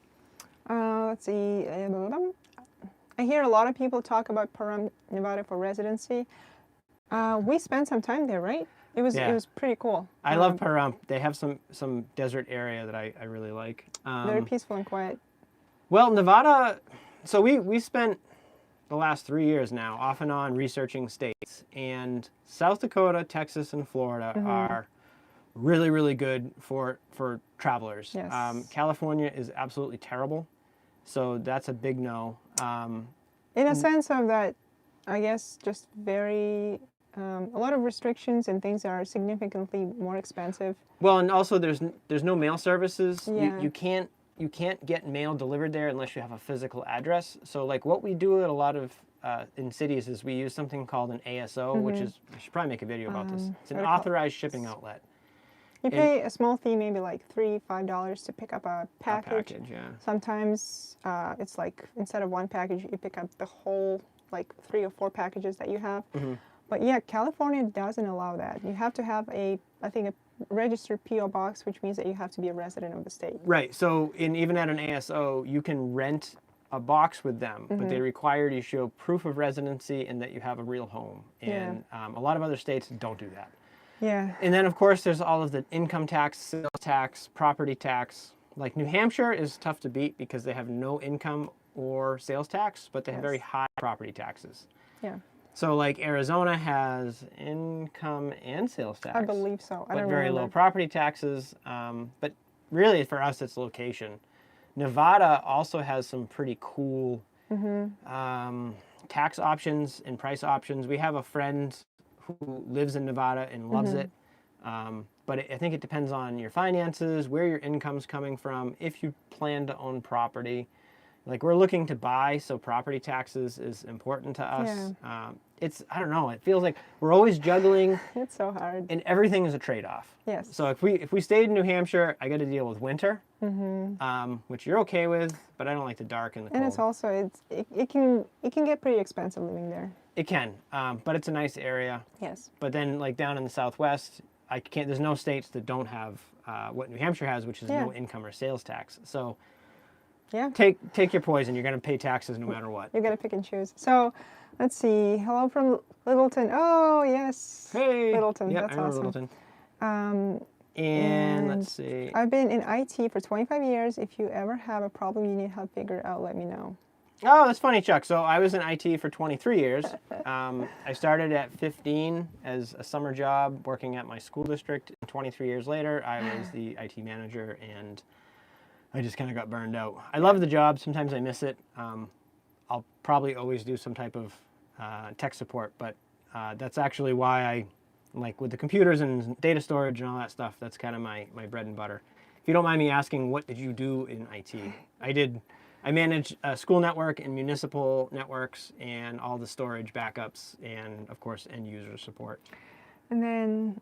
Let's see. I hear a lot of people talk about Pahrump, Nevada for residency. We spent some time there, right? It was pretty cool. I love Pahrump. They have some desert area that I really like. Very peaceful and quiet. Well, Nevada, so we spent the last 3 years now off and on researching states, and South Dakota, Texas, and Florida are really, really good for travelers. Yes. California is absolutely terrible, so that's a big no. In a sense of that, I guess, just very, a lot of restrictions and things are significantly more expensive. Well, and also there's no mail services. Yeah. You can't get mail delivered there unless you have a physical address. So like what we do at a lot of in cities is we use something called an ASO, which is, I should probably make a video about this. It's an authorized shipping outlet. You pay a small fee, maybe like $3-5 to pick up a package. A package, yeah. Sometimes it's like instead of one package, you pick up the whole like 3 or 4 packages that you have. Mm-hmm. But yeah, California doesn't allow that. You have to have I think a registered PO box, which means that you have to be a resident of the state. Right. So even at an ASO, you can rent a box with them, but they require you to show proof of residency and that you have a real home. And a lot of other states don't do that. Yeah. And then, of course, there's all of the income tax, sales tax, property tax. Like New Hampshire is tough to beat because they have no income or sales tax, but they have very high property taxes. Yeah. So like Arizona has income and sales tax. I believe so. I but don't very remember. low property taxes. But really, for us, it's location. Nevada also has some pretty cool tax options and price options. We have a friend who lives in Nevada and loves it. But I think it depends on your finances, where your income's coming from, if you plan to own property. Like we're looking to buy, so property taxes is important to us. Yeah. I don't know, it feels like we're always juggling. It's so hard. And everything is a trade-off. Yes. So if we stayed in New Hampshire, I got to deal with winter, which you're okay with, but I don't like the dark and the cold. And it's also it can get pretty expensive living there. It can, but it's a nice area. Yes. But then like down in the Southwest, there's no states that don't have what New Hampshire has, which is no income or sales tax. So yeah, take your poison. You're going to pay taxes no matter what. You're going to pick and choose. So let's see. Hello from Littleton. Oh, yes. Hey. Littleton. Yep, That's I know awesome. Littleton. And let's see. I've been in IT for 25 years. If you ever have a problem you need help figure out, let me know. Oh, that's funny, Chuck. So I was in IT for 23 years. I started at 15 as a summer job working at my school district. And 23 years later, I was the IT manager, and I just kind of got burned out. I love the job. Sometimes I miss it. I'll probably always do some type of tech support, but that's actually why I, like with the computers and data storage and all that stuff, that's kind of my bread and butter. If you don't mind me asking, what did you do in IT? I manage a school network and municipal networks and all the storage backups and, of course, end user support. And then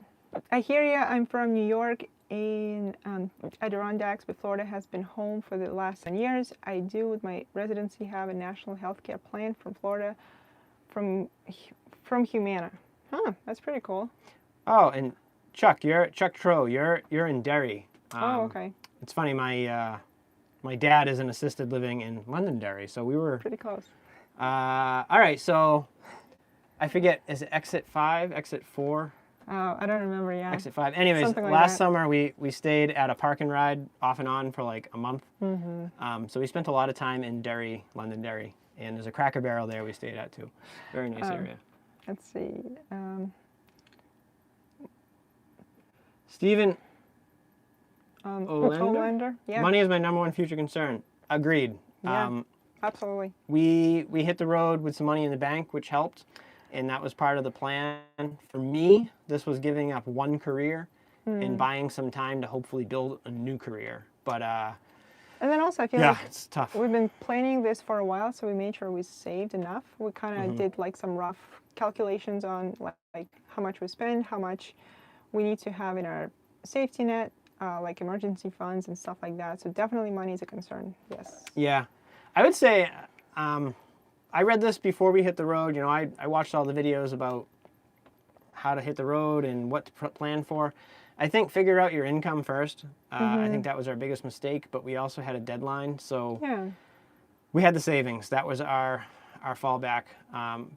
I hear you. I'm from New York in Adirondacks, but Florida has been home for the last 10 years. I do, with my residency, have a national health care plan from Florida, from Humana. Huh, that's pretty cool. Oh, and Chuck Tro, you're in Derry. Oh, okay. It's funny, my dad is in assisted living in Londonderry, so we were pretty close. All right, so I forget, is it exit 5, exit 4? Oh, I don't remember, yeah. Exit 5. Anyways, Something like last that. summer we stayed at a park and ride off and on for like a month. So we spent a lot of time in Derry, Londonderry, and there's a Cracker Barrel there we stayed at too. Very nice area. Let's see. Stephen Olander? Yeah. Money is my number one future concern. Agreed. Yeah, absolutely. We hit the road with some money in the bank, which helped, and that was part of the plan. For me, this was giving up one career and buying some time to hopefully build a new career. But and then also I feel like it's tough. We've been planning this for a while, so we made sure we saved enough. We kind of did like some rough calculations on like how much we spend, how much we need to have in our safety net, like emergency funds and stuff like that. So definitely money is a concern. Yes. Yeah, I would say I read this before we hit the road. You know, I watched all the videos about how to hit the road and what to plan for. I think figure out your income first. I think that was our biggest mistake, but we also had a deadline. So we had the savings. That was our fallback.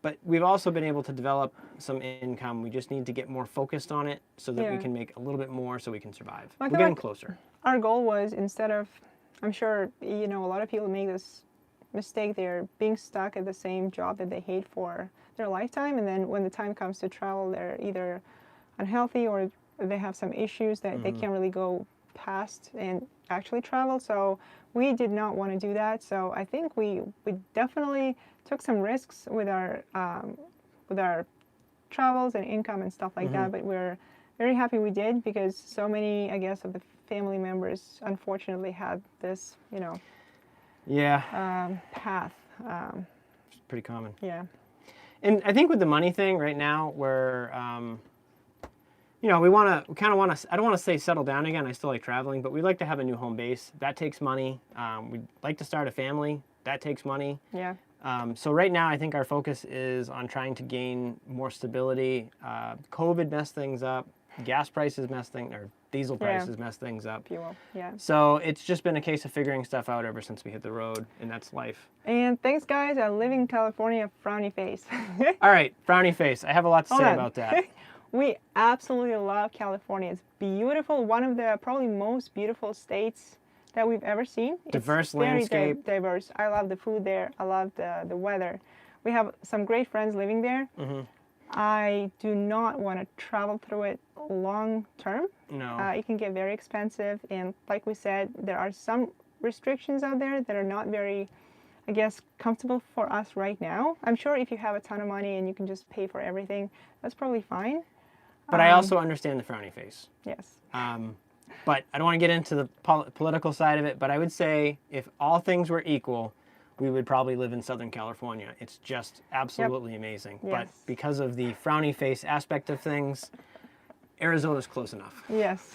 But we've also been able to develop some income. We just need to get more focused on it so that we can make a little bit more so we can survive. We're getting closer. Our goal was, instead of, I'm sure, you know, a lot of people make this mistake. They're being stuck at the same job that they hate for their lifetime, and then when the time comes to travel, they're either unhealthy or they have some issues that they can't really go past and actually travel. So we did not want to do that. So I think we definitely took some risks with our travels and income and stuff like that. But we're very happy we did, because so many, I guess, of the family members unfortunately had this, you know, path. It's pretty common. Yeah. And I think with the money thing right now, we're, we kind of want to, I don't want to say settle down again. I still like traveling, but we'd like to have a new home base. That takes money. We'd like to start a family. That takes money. Yeah. So right now, I think our focus is on trying to gain more stability. COVID messed things up. Gas prices or diesel prices messed things up. Fuel, yeah. So it's just been a case of figuring stuff out ever since we hit the road, and that's life. And thanks, guys. I live in California, frowny face. All right, frowny face. I have a lot to say about that. We absolutely love California. It's beautiful. One of the probably most beautiful states that we've ever seen. Diverse it's very landscape. Diverse. I love the food there. I love the weather. We have some great friends living there. Mm-hmm. I do not want to travel through it long term. No. It can get very expensive, and like we said, there are some restrictions out there that are not very, I guess, comfortable for us right now. I'm sure if you have a ton of money and you can just pay for everything, that's probably fine. But I also understand the frowny face. Yes. But I don't want to get into the political side of it, but I would say if all things were equal, we would probably live in Southern California. It's just absolutely amazing. Yes. But because of the frowny face aspect of things, Arizona's close enough. Yes.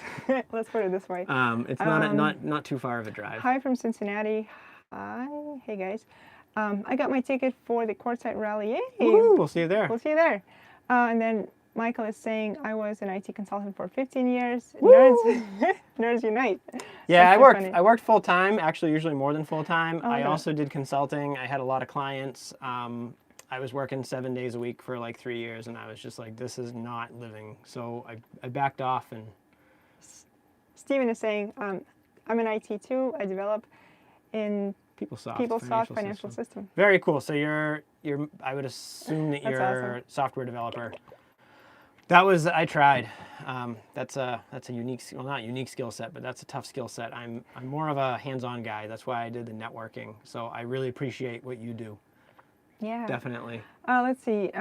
Let's put it this way. It's not too far of a drive. Hi from Cincinnati. Hi. Hey, guys. I got my ticket for the Courtside Rally. Yay! Woo, we'll see you there. We'll see you there. And then Michael is saying, I was an IT consultant for 15 years. Woo! Nerds unite. Yeah, That's I worked full time, actually usually more than full time. I Okay. also did consulting. I had a lot of clients. I was working 7 days a week for like 3 years, and I was just like, this is not living. So I backed off. And Steven is saying, I'm an IT too. I develop in PeopleSoft financial system. Very cool. So you're I would assume that That's you're awesome. a software developer. I tried. That's a unique, well, not unique skill set, but that's a tough skill set. I'm more of a hands-on guy. That's why I did the networking. So I really appreciate what you do. Yeah. Definitely. Let's see.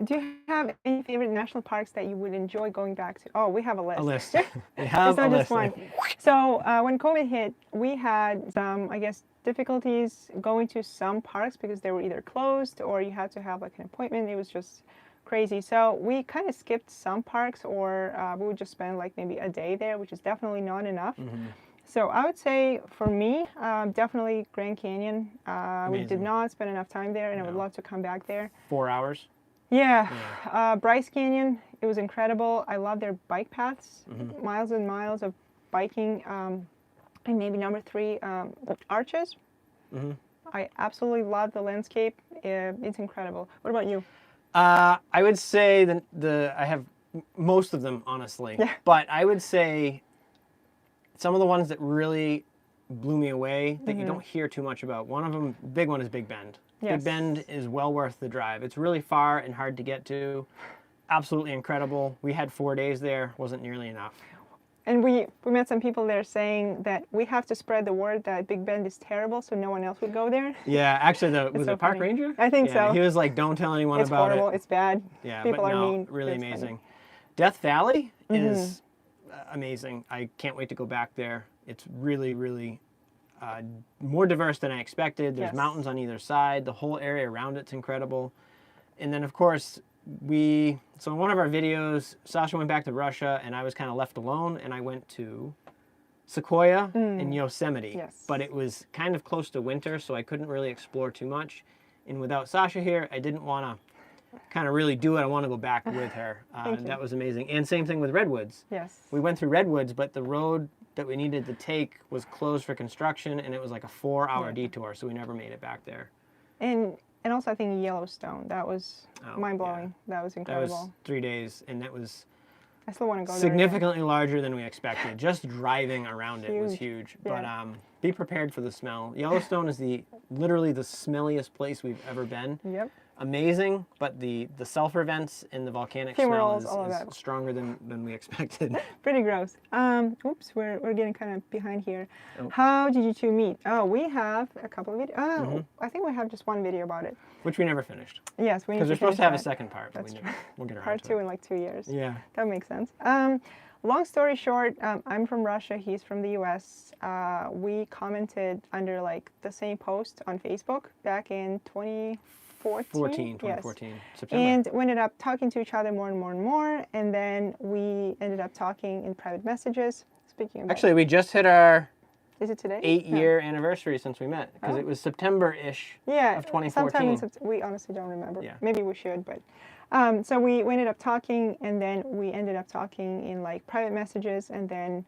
Do you have any favorite national parks that you would enjoy going back to? Oh, we have a list. A list. We have It's not a just list. one. So when COVID hit, we had some, I guess, difficulties going to some parks because they were either closed or you had to have like an appointment. It was just crazy. So we kind of skipped some parks, or we would just spend like maybe a day there, which is definitely not enough. Mm-hmm. So I would say for me, definitely Grand Canyon. We did Amazing. not spend enough time there, and I would No. love to come back there. 4 hours. Yeah, Bryce Canyon, it was incredible. I love their bike paths, Mm-hmm. miles and miles of biking. And maybe number 3, Arches. Mm-hmm. I absolutely love the landscape. It's incredible. What about you? I would say I have most of them, honestly. Yeah. But I would say some of the ones that really blew me away that you don't hear too much about. One of them, big one, is Big Bend. Yes. Big Bend is well worth the drive. It's really far and hard to get to. Absolutely incredible. We had 4 days there. Wasn't nearly enough. And we met some people there saying that we have to spread the word that Big Bend is terrible, so no one else would go there. Yeah, actually, was so it Park funny. Ranger? I think Yeah, so. He was like, don't tell anyone It's about horrible. it. It's bad. Yeah, People but are no, mean. really It's funny. amazing. Death Valley is amazing. I can't wait to go back there. It's really, really more diverse than I expected. There's Yes. mountains on either side. The whole area around it's incredible. And then, of course, so in one of our videos, Sasha went back to Russia, and I was kind of left alone, and I went to Sequoia and Yosemite. Yes. But it was kind of close to winter, so I couldn't really explore too much. And without Sasha here, I didn't want to kind of really do it. I want to go back with her. Thank you. That was amazing. And same thing with Redwoods. Yes. We went through Redwoods, but the road that we needed to take was closed for construction, and it was like a 4-hour detour, so we never made it back there. And also I think Yellowstone. That was Oh, mind-blowing. That was That incredible. was 3 days, and that was I still want to go there. significantly larger than we expected. Just driving around it was huge. Yeah. But be prepared for the smell. Yellowstone is literally the smelliest place we've ever been. Yep. Amazing, but the sulfur vents and the volcanic Fumaroles, smell all of is that. stronger than we expected. Pretty gross. Oops, we're getting kind of behind here. Oh. How did you two meet? Oh, we have a couple of videos. I think we have just one video about it. Which we never finished. Yes, we need Because we're to supposed to have a finish that. second part. But That's we'll get around Part to 2 it. in like 2 years. Yeah. That makes sense. Long story short, I'm from Russia. He's from the U.S. We commented under like the same post on Facebook back in 2014. 2014. 2014, September. And we ended up talking to each other more and more and more. And then we ended up talking in private messages. Speaking of Actually, we just hit our is it today? 8-year anniversary since we met, because it was September-ish of 2014. Sometime in we honestly don't remember. Yeah. Maybe we should, but so we ended up talking, and then we ended up talking in like private messages, and then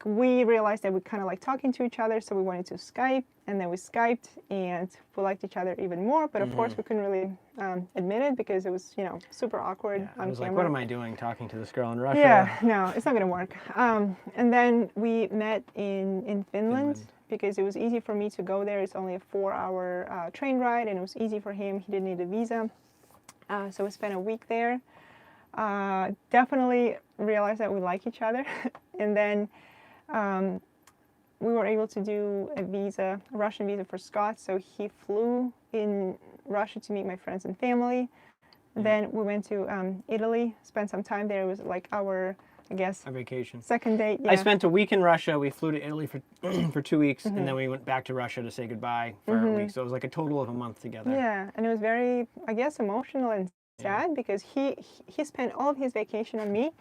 we realized that we kind of like talking to each other, so we wanted to Skype, and then we Skyped, and we liked each other even more. But of course, we couldn't really admit it because it was super awkward on I was camera. like, what am I doing talking to this girl in Russia? Yeah, no, it's not gonna work. And then we met in Finland because it was easy for me to go there. It's only a 4-hour train ride, and it was easy for him. He didn't need a visa, so we spent a week there. Definitely realized that we like each other, and then we were able to do a Russian visa for Scott. So he flew in Russia to meet my friends and family. Then we went to Italy, spent some time there. It was like our vacation. Second date. Yeah. I spent a week in Russia. We flew to Italy for for 2 weeks, and then we went back to Russia to say goodbye for a week. So it was like a total of a month together. Yeah, and it was very, emotional and sad because he spent all of his vacation on me,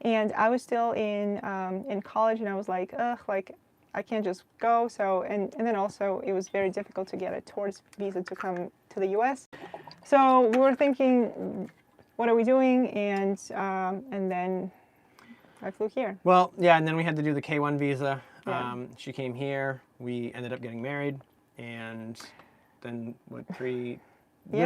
and I was still in college, and I was like, ugh, like I can't just go. So and then also it was very difficult to get a tourist visa to come to the U.S. So we were thinking, what are we doing? And then I flew here. Well, yeah, and then we had to do the K1 visa. Yeah. She came here. We ended up getting married, and then lived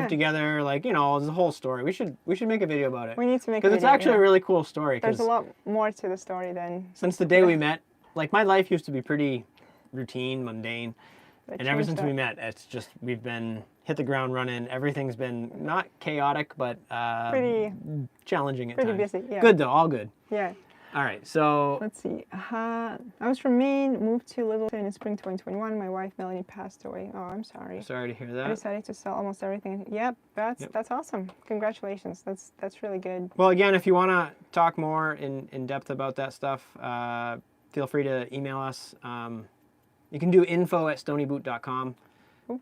together. Like it was a whole story. We should make a video about it. We need to make because it's actually a really cool story. There's a lot more to the story than since the day we met. Like my life used to be pretty routine, mundane, and ever since we met, it's just we've been hit the ground running. Everything's been not chaotic, but pretty challenging at pretty times. Busy. Yeah. Good though, all good. Yeah. All right, so let's see. I was from Maine, moved to Littleton in spring 2021. My wife Melanie passed away. Oh, I'm sorry. Sorry to hear that. I decided to sell almost everything. Yep, that's awesome. Congratulations. That's really good. Well, again, if you want to talk more in depth about that stuff, feel free to email us. You can do info@stonyboot.com,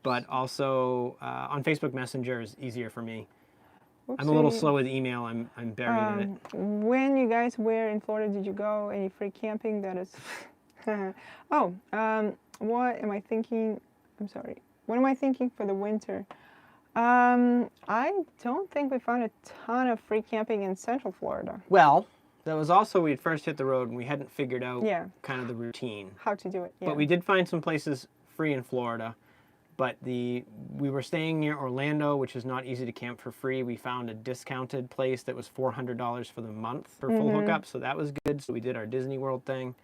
but also on Facebook Messenger is easier for me. Oopsie. I'm a little slow with email. I'm buried in it. When you guys were in Florida, did you go any free camping? That is. What am I thinking? I'm sorry. What am I thinking for the winter? I don't think we found a ton of free camping in Central Florida. Well, that was also we had first hit the road and we hadn't figured out kind of the routine. How to do it. Yeah. But we did find some places free in Florida. But we were staying near Orlando, which is not easy to camp for free. We found a discounted place that was $400 for the month for full hookup, so that was good. So we did our Disney World thing.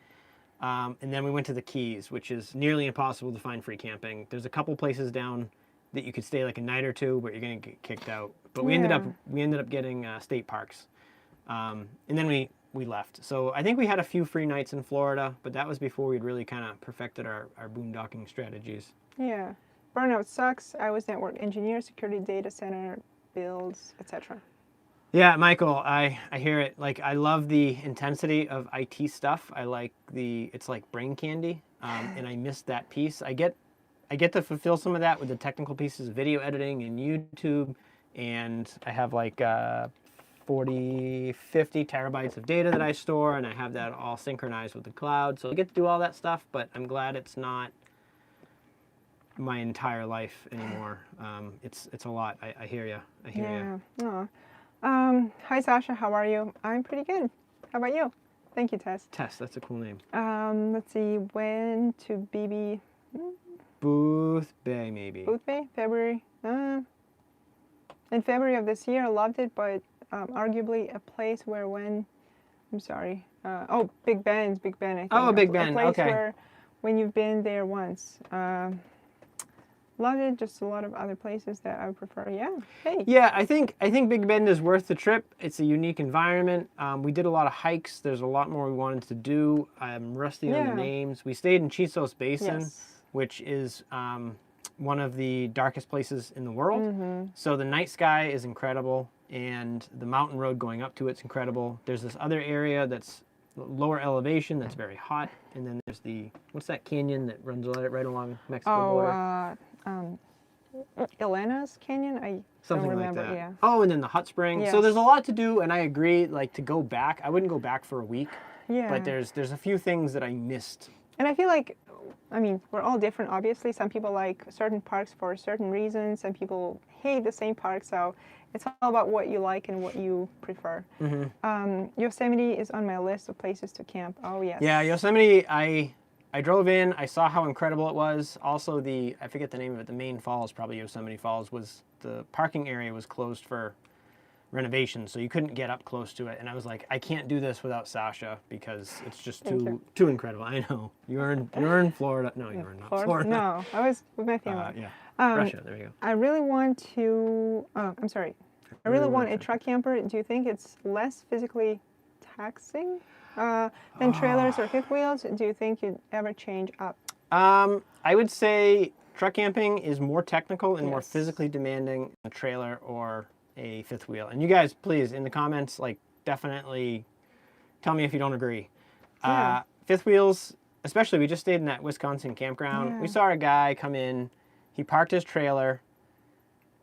And then we went to the Keys, which is nearly impossible to find free camping. There's a couple places down that you could stay like a night or two, but you're going to get kicked out. But we ended up getting state parks. And then we left. So I think we had a few free nights in Florida, but that was before we'd really kind of perfected our boondocking strategies. Yeah. Burnout sucks. I was network engineer, security data center, builds, etc. Yeah, Michael, I hear it. Like, I love the intensity of IT stuff. I like it's like brain candy, and I miss that piece. I get to fulfill some of that with the technical pieces of video editing and YouTube, and I have like 40, 50 terabytes of data that I store, and I have that all synchronized with the cloud. So I get to do all that stuff, but I'm glad it's not my entire life anymore. It's a lot. I hear you. I hear you. Hi Sasha, how are you? I'm pretty good. How about you? Thank you, Tess. Tess, that's a cool name. Let's see. When to BB? Booth Bay, maybe. Booth Bay, February. In February of this year, I loved it, but arguably a place where I'm sorry. Big Ben. I think. Oh, Big Ben. A place okay. where when you've been there once. Loved it. Just a lot of other places that I would prefer. Yeah. Hey. Yeah, I think Big Bend is worth the trip. It's a unique environment. We did a lot of hikes. There's a lot more we wanted to do. I'm rusty on the names. We stayed in Chisos Basin, which is one of the darkest places in the world. So the night sky is incredible, and the mountain road going up to it's incredible. There's this other area that's lower elevation that's very hot, and then there's what's that canyon that runs right along Mexico border? Elena's Canyon. I Something don't like remember. that. Yeah. Oh, and then the hot spring. So there's a Yes. lot to do, and I agree. Like to go back, I wouldn't go back for a week. Yeah. But there's a few things that I missed. And I feel like, I mean, we're all different, obviously. Some people like certain parks for certain reasons. Some people hate the same park. So it's all about what you like and what you prefer. Yosemite is on my list of places to camp. Oh, yes. Yeah, Yosemite, I drove in. I saw how incredible it was. Also, I forget the name of it, the main falls, probably Yosemite Falls, was the parking area was closed for renovation, so you couldn't get up close to it. And I was like, I can't do this without Sasha because it's just too incredible. I know. You're in Florida. No, you're not Florida. No, I was with my family. Yeah. Russia, there you go. I really want to, I'm sorry. I really want a truck camper. Do you think it's less physically taxing than trailers or fifth wheels? Do you think you'd ever change up? I would say truck camping is more technical and more Yes. physically demanding than a trailer or a fifth wheel. And you guys, please, in the comments, like, definitely tell me if you don't agree. Yeah. Fifth wheels, especially, we just stayed in that Wisconsin campground. Yeah. We saw a guy come in, he parked his trailer,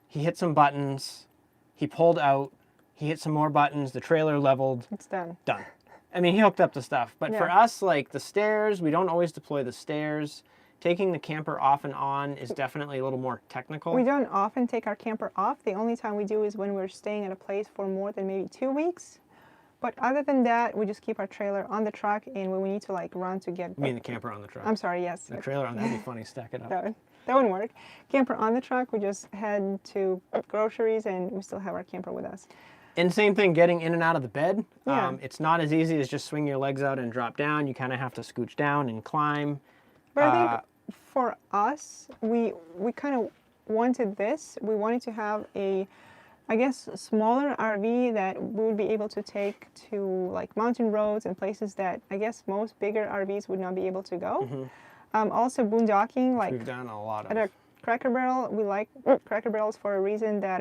he hit some buttons, he pulled out, he hit some more buttons, the trailer leveled, It's done. done. I mean, he hooked up the stuff. But for Yeah. us, like the stairs, we don't always deploy the stairs. Taking the camper off and on is definitely a little more technical. We don't often take our camper off. The only time we do is when we're staying at a place for more than maybe 2 weeks. But other than that, we just keep our trailer on the truck, and when we need to like run to get... You mean the camper on the truck? I'm sorry, yes. The trailer on that'd be funny, stack it up. That wouldn't work. Camper on the truck, we just head to groceries, and we still have our camper with us. And same thing, getting in and out of the bed. Yeah. It's not as easy as just swing your legs out and drop down. You kind of have to scooch down and climb. But I think for us, we kind of wanted this. We wanted to have a, I guess, smaller RV that we would be able to take to like mountain roads and places that I guess most bigger RVs would not be able to go. Also boondocking, like We've done a lot of. at a Cracker Barrel, we like Cracker Barrels for a reason that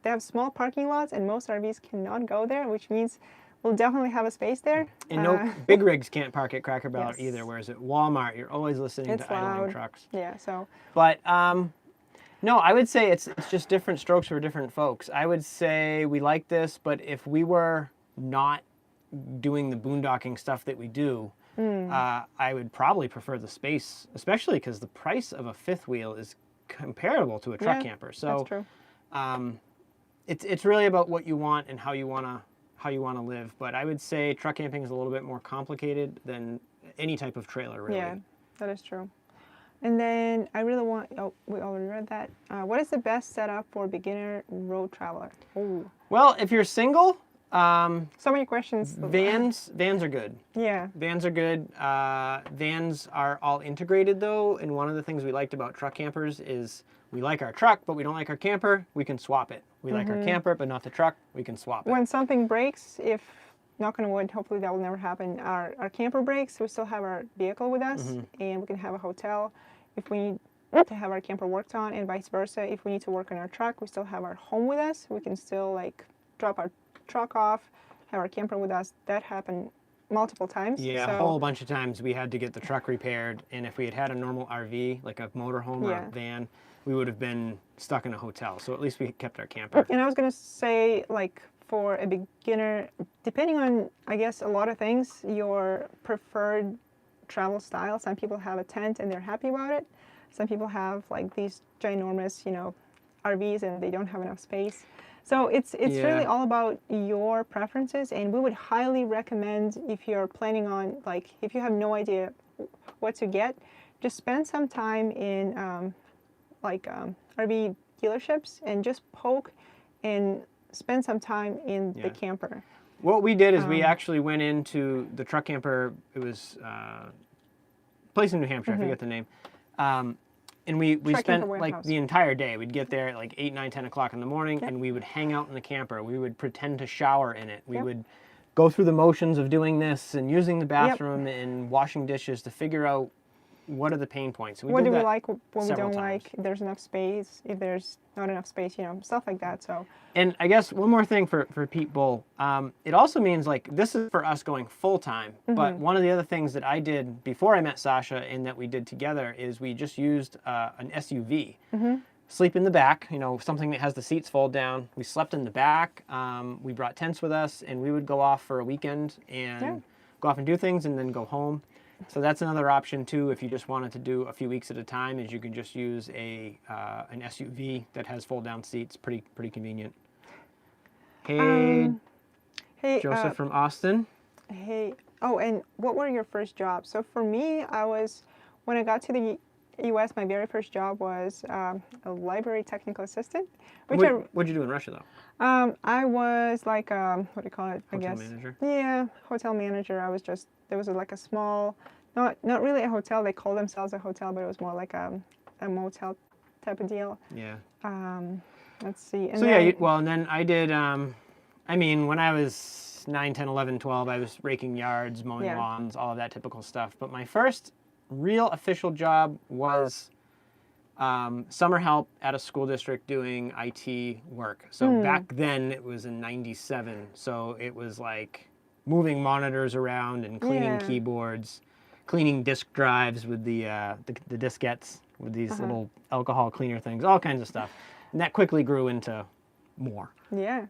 they have small parking lots and most RVs cannot go there, which means we'll definitely have a space there. And no big rigs can't park at Cracker Barrel Yes. either, whereas at Walmart, you're always listening It's to idling loud. trucks. Yeah, so But no, I would say it's just different strokes for different folks. I would say we like this, but if we were not doing the boondocking stuff that we do, I would probably prefer the space, especially because the price of a fifth wheel is comparable to a truck Yeah, camper. So that's true. it's really about what you want and how you wanna live. But I would say truck camping is a little bit more complicated than any type of trailer, really. Yeah, that is true. And then I really want, oh, we already read that. What is the best setup for beginner road traveler? Oh, Well, if you're single, so many questions. vans are good. Yeah, Vans are good. Vans are all integrated though, and one of the things we liked about truck campers is we like our truck, but we don't like our camper. We can swap it. We like our camper, but not the truck. We can swap it. when something breaks, if, knock on wood, hopefully that will never happen, our camper breaks, we still have our vehicle with us, and we can have a hotel if we need to have our camper worked on, and vice versa. If we need to work on our truck, we still have our home with us. We can still like drop our truck off, have our camper with us. That happened multiple times. Yeah, so, a whole bunch of times we had to get the truck repaired, and if we had had a normal RV, like a motorhome or Yeah. a van, we would have been stuck in a hotel. So at least we kept our camper. And I was gonna say, like, for a beginner, depending on, I guess, a lot of things, your preferred travel style. Some people have a tent and they're happy about it. Some people have like these ginormous, RVs and they don't have enough space. So it's Yeah. really all about your preferences, and we would highly recommend, if you're planning on, like, if you have no idea what to get, just spend some time in RV dealerships and just poke and spend some time in Yeah. the camper. What we did is we actually went into the truck camper. It was a place in New Hampshire. I forget the name. And we Truck spent camper like warehouse. the entire day. We'd get there at like 8, 9, 10 o'clock in the morning, and we would hang out in the camper. We would pretend to shower in it. We Yep. would go through the motions of doing this and using the bathroom and washing dishes to figure out what are the pain points. And What did do we that like, what we several don't times. like, if there's enough space, if there's not enough space, stuff like that. So And I guess one more thing for people, it also means like this is for us going full time. But one of the other things that I did before I met Sasha and that we did together is we just used an SUV. sleep in the back, you know, something that has the seats fold down. We slept in the back. We brought tents with us, and we would go off for a weekend and go off and do things and then go home. So that's another option too, if you just wanted to do a few weeks at a time, is you can just use an SUV that has fold down seats. Pretty convenient. Hey, Hey, Joseph from Austin. Hey, oh, and what were your first jobs? So for me, when I got to the U.S., my very first job was a library technical assistant. What'd you do in Russia, though? I was like, what do you call it? Hotel manager? Yeah, hotel manager. There was like a small, not really a hotel. They call themselves a hotel, but it was more like a motel type of deal. Yeah. Let's see. And so then, yeah, and then I did, I mean, when I was 9, 10, 11, 12, I was raking yards, mowing lawns, all of that typical stuff. But my first real official job was summer help at a school district doing IT work. So back then it was in 97. So it was like moving monitors around and cleaning keyboards, cleaning disk drives with the diskettes with these little alcohol cleaner things, all kinds of stuff. And that quickly grew into more. Yeah.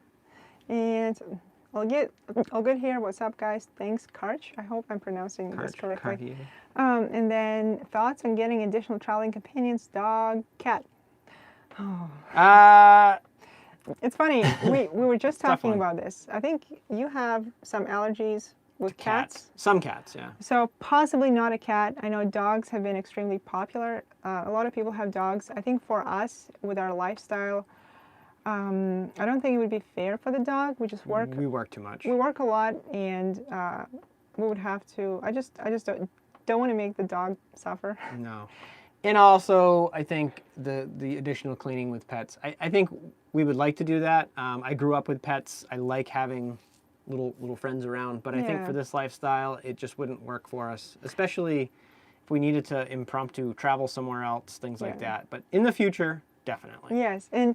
And all good here. What's up, guys? Thanks, Karch. I hope I'm pronouncing this correctly. And then thoughts on getting additional traveling companions, dog, cat. Oh. It's funny. We were just talking about this. I think you have some allergies with cats. Some cats, yeah. So possibly not a cat. I know dogs have been extremely popular. A lot of people have dogs. I think for us, with our lifestyle, I don't think it would be fair for the dog. We just work. We work too much. We work a lot, and we would have to. I just don't want to make the dog suffer. No, and also I think the additional cleaning with pets. I think we would like to do that. I grew up with pets. I like having little friends around, but I think for this lifestyle, it just wouldn't work for us, especially if we needed to impromptu travel somewhere else, things like that. But in the future, definitely. Yes, and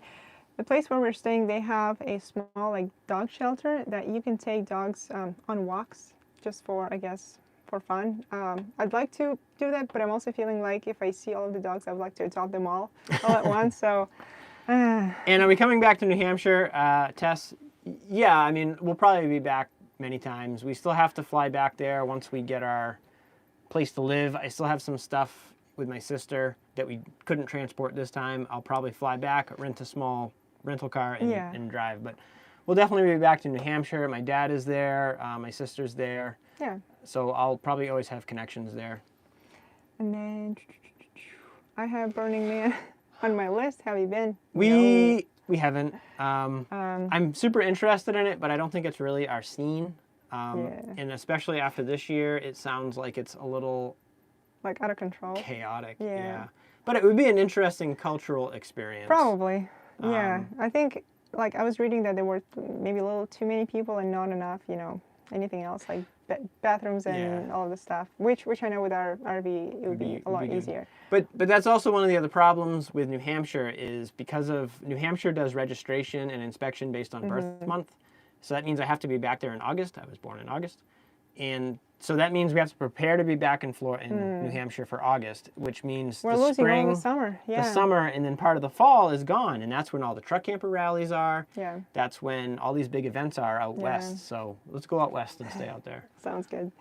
the place where we're staying, they have a small like dog shelter that you can take dogs on walks just for, I guess, for fun. I'd like to do that, but I'm also feeling like if I see all of the dogs, I'd like to adopt them all at once. So. And are we coming back to New Hampshire, Tess? Yeah, I mean, we'll probably be back many times. We still have to fly back there once we get our place to live. I still have some stuff with my sister that we couldn't transport this time. I'll probably fly back, rent a small rental car, and drive. But we'll definitely be back to New Hampshire. My dad is there. My sister's there. Yeah. So I'll probably always have connections there. And then I have Burning Man on my list. Have you been? We haven't. I'm super interested in it, but I don't think it's really our scene. And especially after this year, it sounds like it's a little like out of control, chaotic. Yeah. But it would be an interesting cultural experience. Probably. Yeah. I think like I was reading that there were maybe a little too many people and not enough, anything else like bathrooms and all of the stuff, which I know with our RV it would be a lot easier. But that's also one of the other problems with New Hampshire is because of New Hampshire does registration and inspection based on birth month. So that means I have to be back there in August. I was born in August. And so that means we have to prepare to be back in New Hampshire for August, which means we're the losing spring, all the summer. the summer, and then part of the fall is gone. And that's when all the truck camper rallies are. Yeah. That's when all these big events are out west. So let's go out west and stay out there. Sounds good.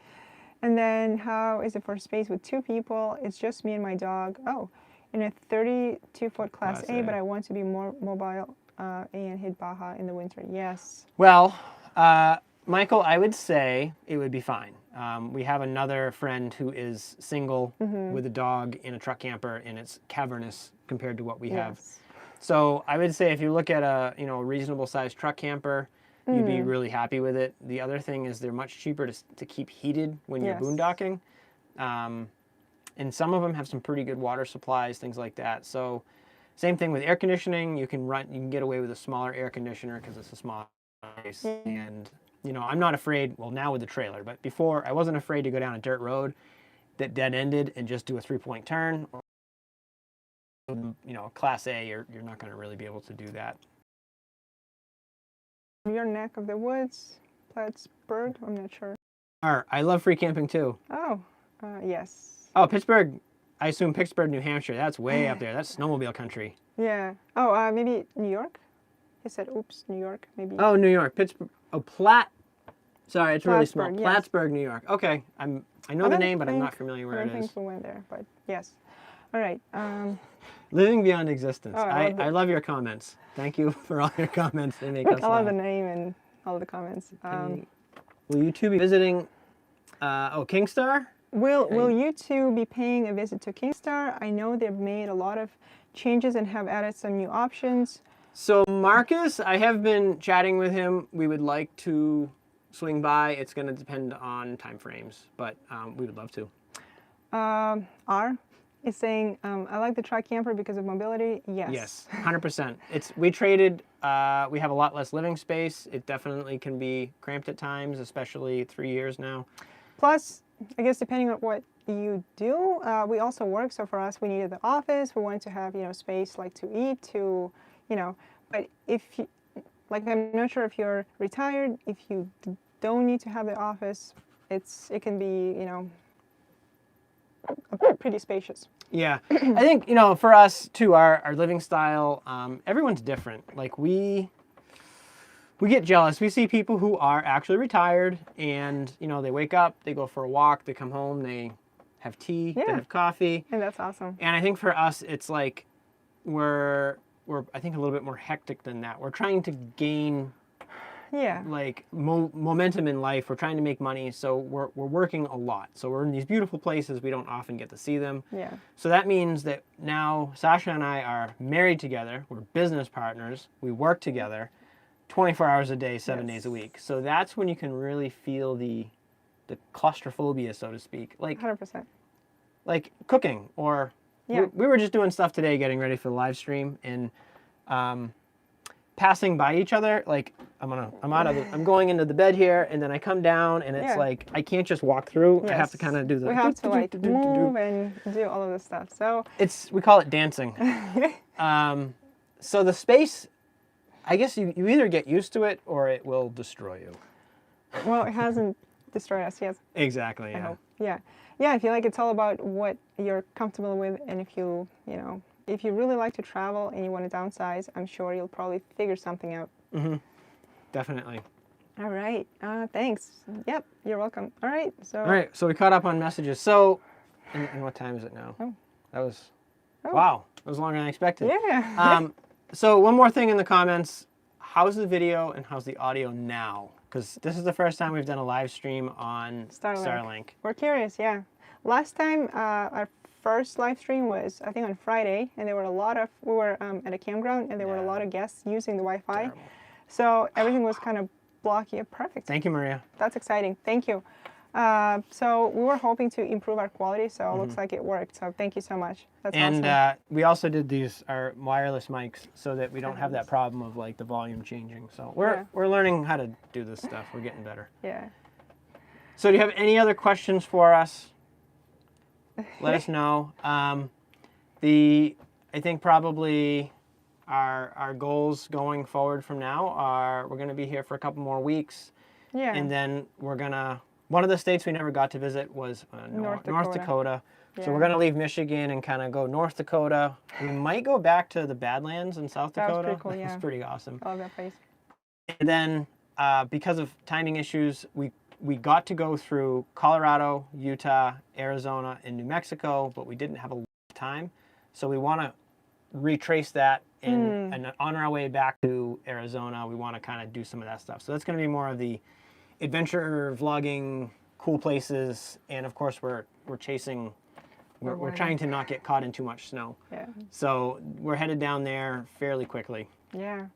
And then how is it for space with 2 people? It's just me and my dog. Oh, in a 32-foot Class A, but I want to be more mobile and hit Baja in the winter. Yes. Well, Michael, I would say it would be fine. We have another friend who is single with a dog in a truck camper, and it's cavernous compared to what we have. So I would say if you look at a reasonable sized truck camper, you'd be really happy with it. The other thing is they're much cheaper to keep heated when you're boondocking. And some of them have some pretty good water supplies, things like that. So same thing with air conditioning. You can get away with a smaller air conditioner because it's a small space. And I'm not afraid, well, now with the trailer, but before I wasn't afraid to go down a dirt road that dead-ended and just do a 3-point turn. Class A, you're not going to really be able to do that. Your neck of the woods, Plattsburgh, I'm not sure. I love free camping too. Oh, yes. Oh, Pittsburgh, I assume Pittsburgh, New Hampshire. That's way up there. That's snowmobile country. Yeah. Oh, maybe New York? He said, oops, New York, maybe. Oh, New York, Pittsburgh. Oh, Sorry, it's really small. Plattsburgh, yes. Plattsburgh, New York. Okay, I know the name, but I'm not familiar where I it don't is. think we went there, but yes. All right. Living beyond existence. Oh, I love your comments. Thank you for all your comments. They make Look, us I love laugh. the name and all the comments. Will you two be visiting? Kingstar? Will you two be paying a visit to Kingstar? I know they've made a lot of changes and have added some new options. So Marcus, I have been chatting with him. We would like to swing by. It's going to depend on time frames, but we would love to. R is saying, I like the truck camper because of mobility. Yes. Yes, 100%. We traded. We have a lot less living space. It definitely can be cramped at times, especially 3 years now. Plus, I guess depending on what you do, we also work. So for us, we needed the office. We wanted to have, space like to eat, but if you, like, I'm not sure if you're retired, if you don't need to have the office, it can be, pretty spacious. Yeah, I think, for us too, our living style, everyone's different. Like we get jealous. We see people who are actually retired and, they wake up, they go for a walk, they come home, they have tea, they have coffee. And that's awesome. And I think for us, it's like we're I think a little bit more hectic than that. We're trying to gain like momentum in life. We're trying to make money, so we're working a lot. So we're in these beautiful places. We don't often get to see them. Yeah. So that means that now Sasha and I are married together. We're business partners. We work together 24 hours a day, 7 days a week. So that's when you can really feel the claustrophobia, so to speak. Like 100%. Like cooking or we were just doing stuff today, getting ready for the live stream, and passing by each other. Like I'm going into the bed here, and then I come down, and it's like I can't just walk through. Yes. I have to kind of do the. We have to like move and do all of this stuff. So we call it dancing. So the space, I guess you either get used to it or it will destroy you. Well, it hasn't destroyed us yet. Exactly. Yeah. I hope. Yeah. Yeah, I feel like it's all about what you're comfortable with, and if you really like to travel and you want to downsize, I'm sure you'll probably figure something out. Mm-hmm. Definitely. All right. Thanks. Yep, you're welcome. All right. So we caught up on messages. So, and what time is it now? Oh. That was, wow, that was longer than I expected. Yeah. So one more thing in the comments. How's the video and how's the audio now? Because this is the first time we've done a live stream on Starlink. We're curious, yeah. Last time, our first live stream was, I think, on Friday, and we were at a campground, and there were a lot of guests using the Wi-Fi. Terrible. So everything was kind of blocky. Perfect. Thank you, Maria. That's exciting. Thank you. So we were hoping to improve our quality, so it looks like it worked. So thank you so much. That's awesome. And we also did our wireless mics so that we don't have that problem of like the volume changing. So we're learning how to do this stuff. We're getting better. Yeah. So do you have any other questions for us? Let us know. I think probably our goals going forward from now are we're going to be here for a couple more weeks. Yeah. And then one of the states we never got to visit was North Dakota. Yeah. So we're going to leave Michigan and kind of go North Dakota. We might go back to the Badlands in South Dakota. That was pretty cool, yeah. It's pretty awesome. I love that place. And then because of timing issues, we got to go through Colorado, Utah, Arizona, and New Mexico, but we didn't have a lot of time. So we want to retrace that, and on our way back to Arizona, we want to kind of do some of that stuff. So that's going to be more of the adventure vlogging, cool places, and of course we're chasing. We're trying to not get caught in too much snow. Yeah. So we're headed down there fairly quickly. Yeah.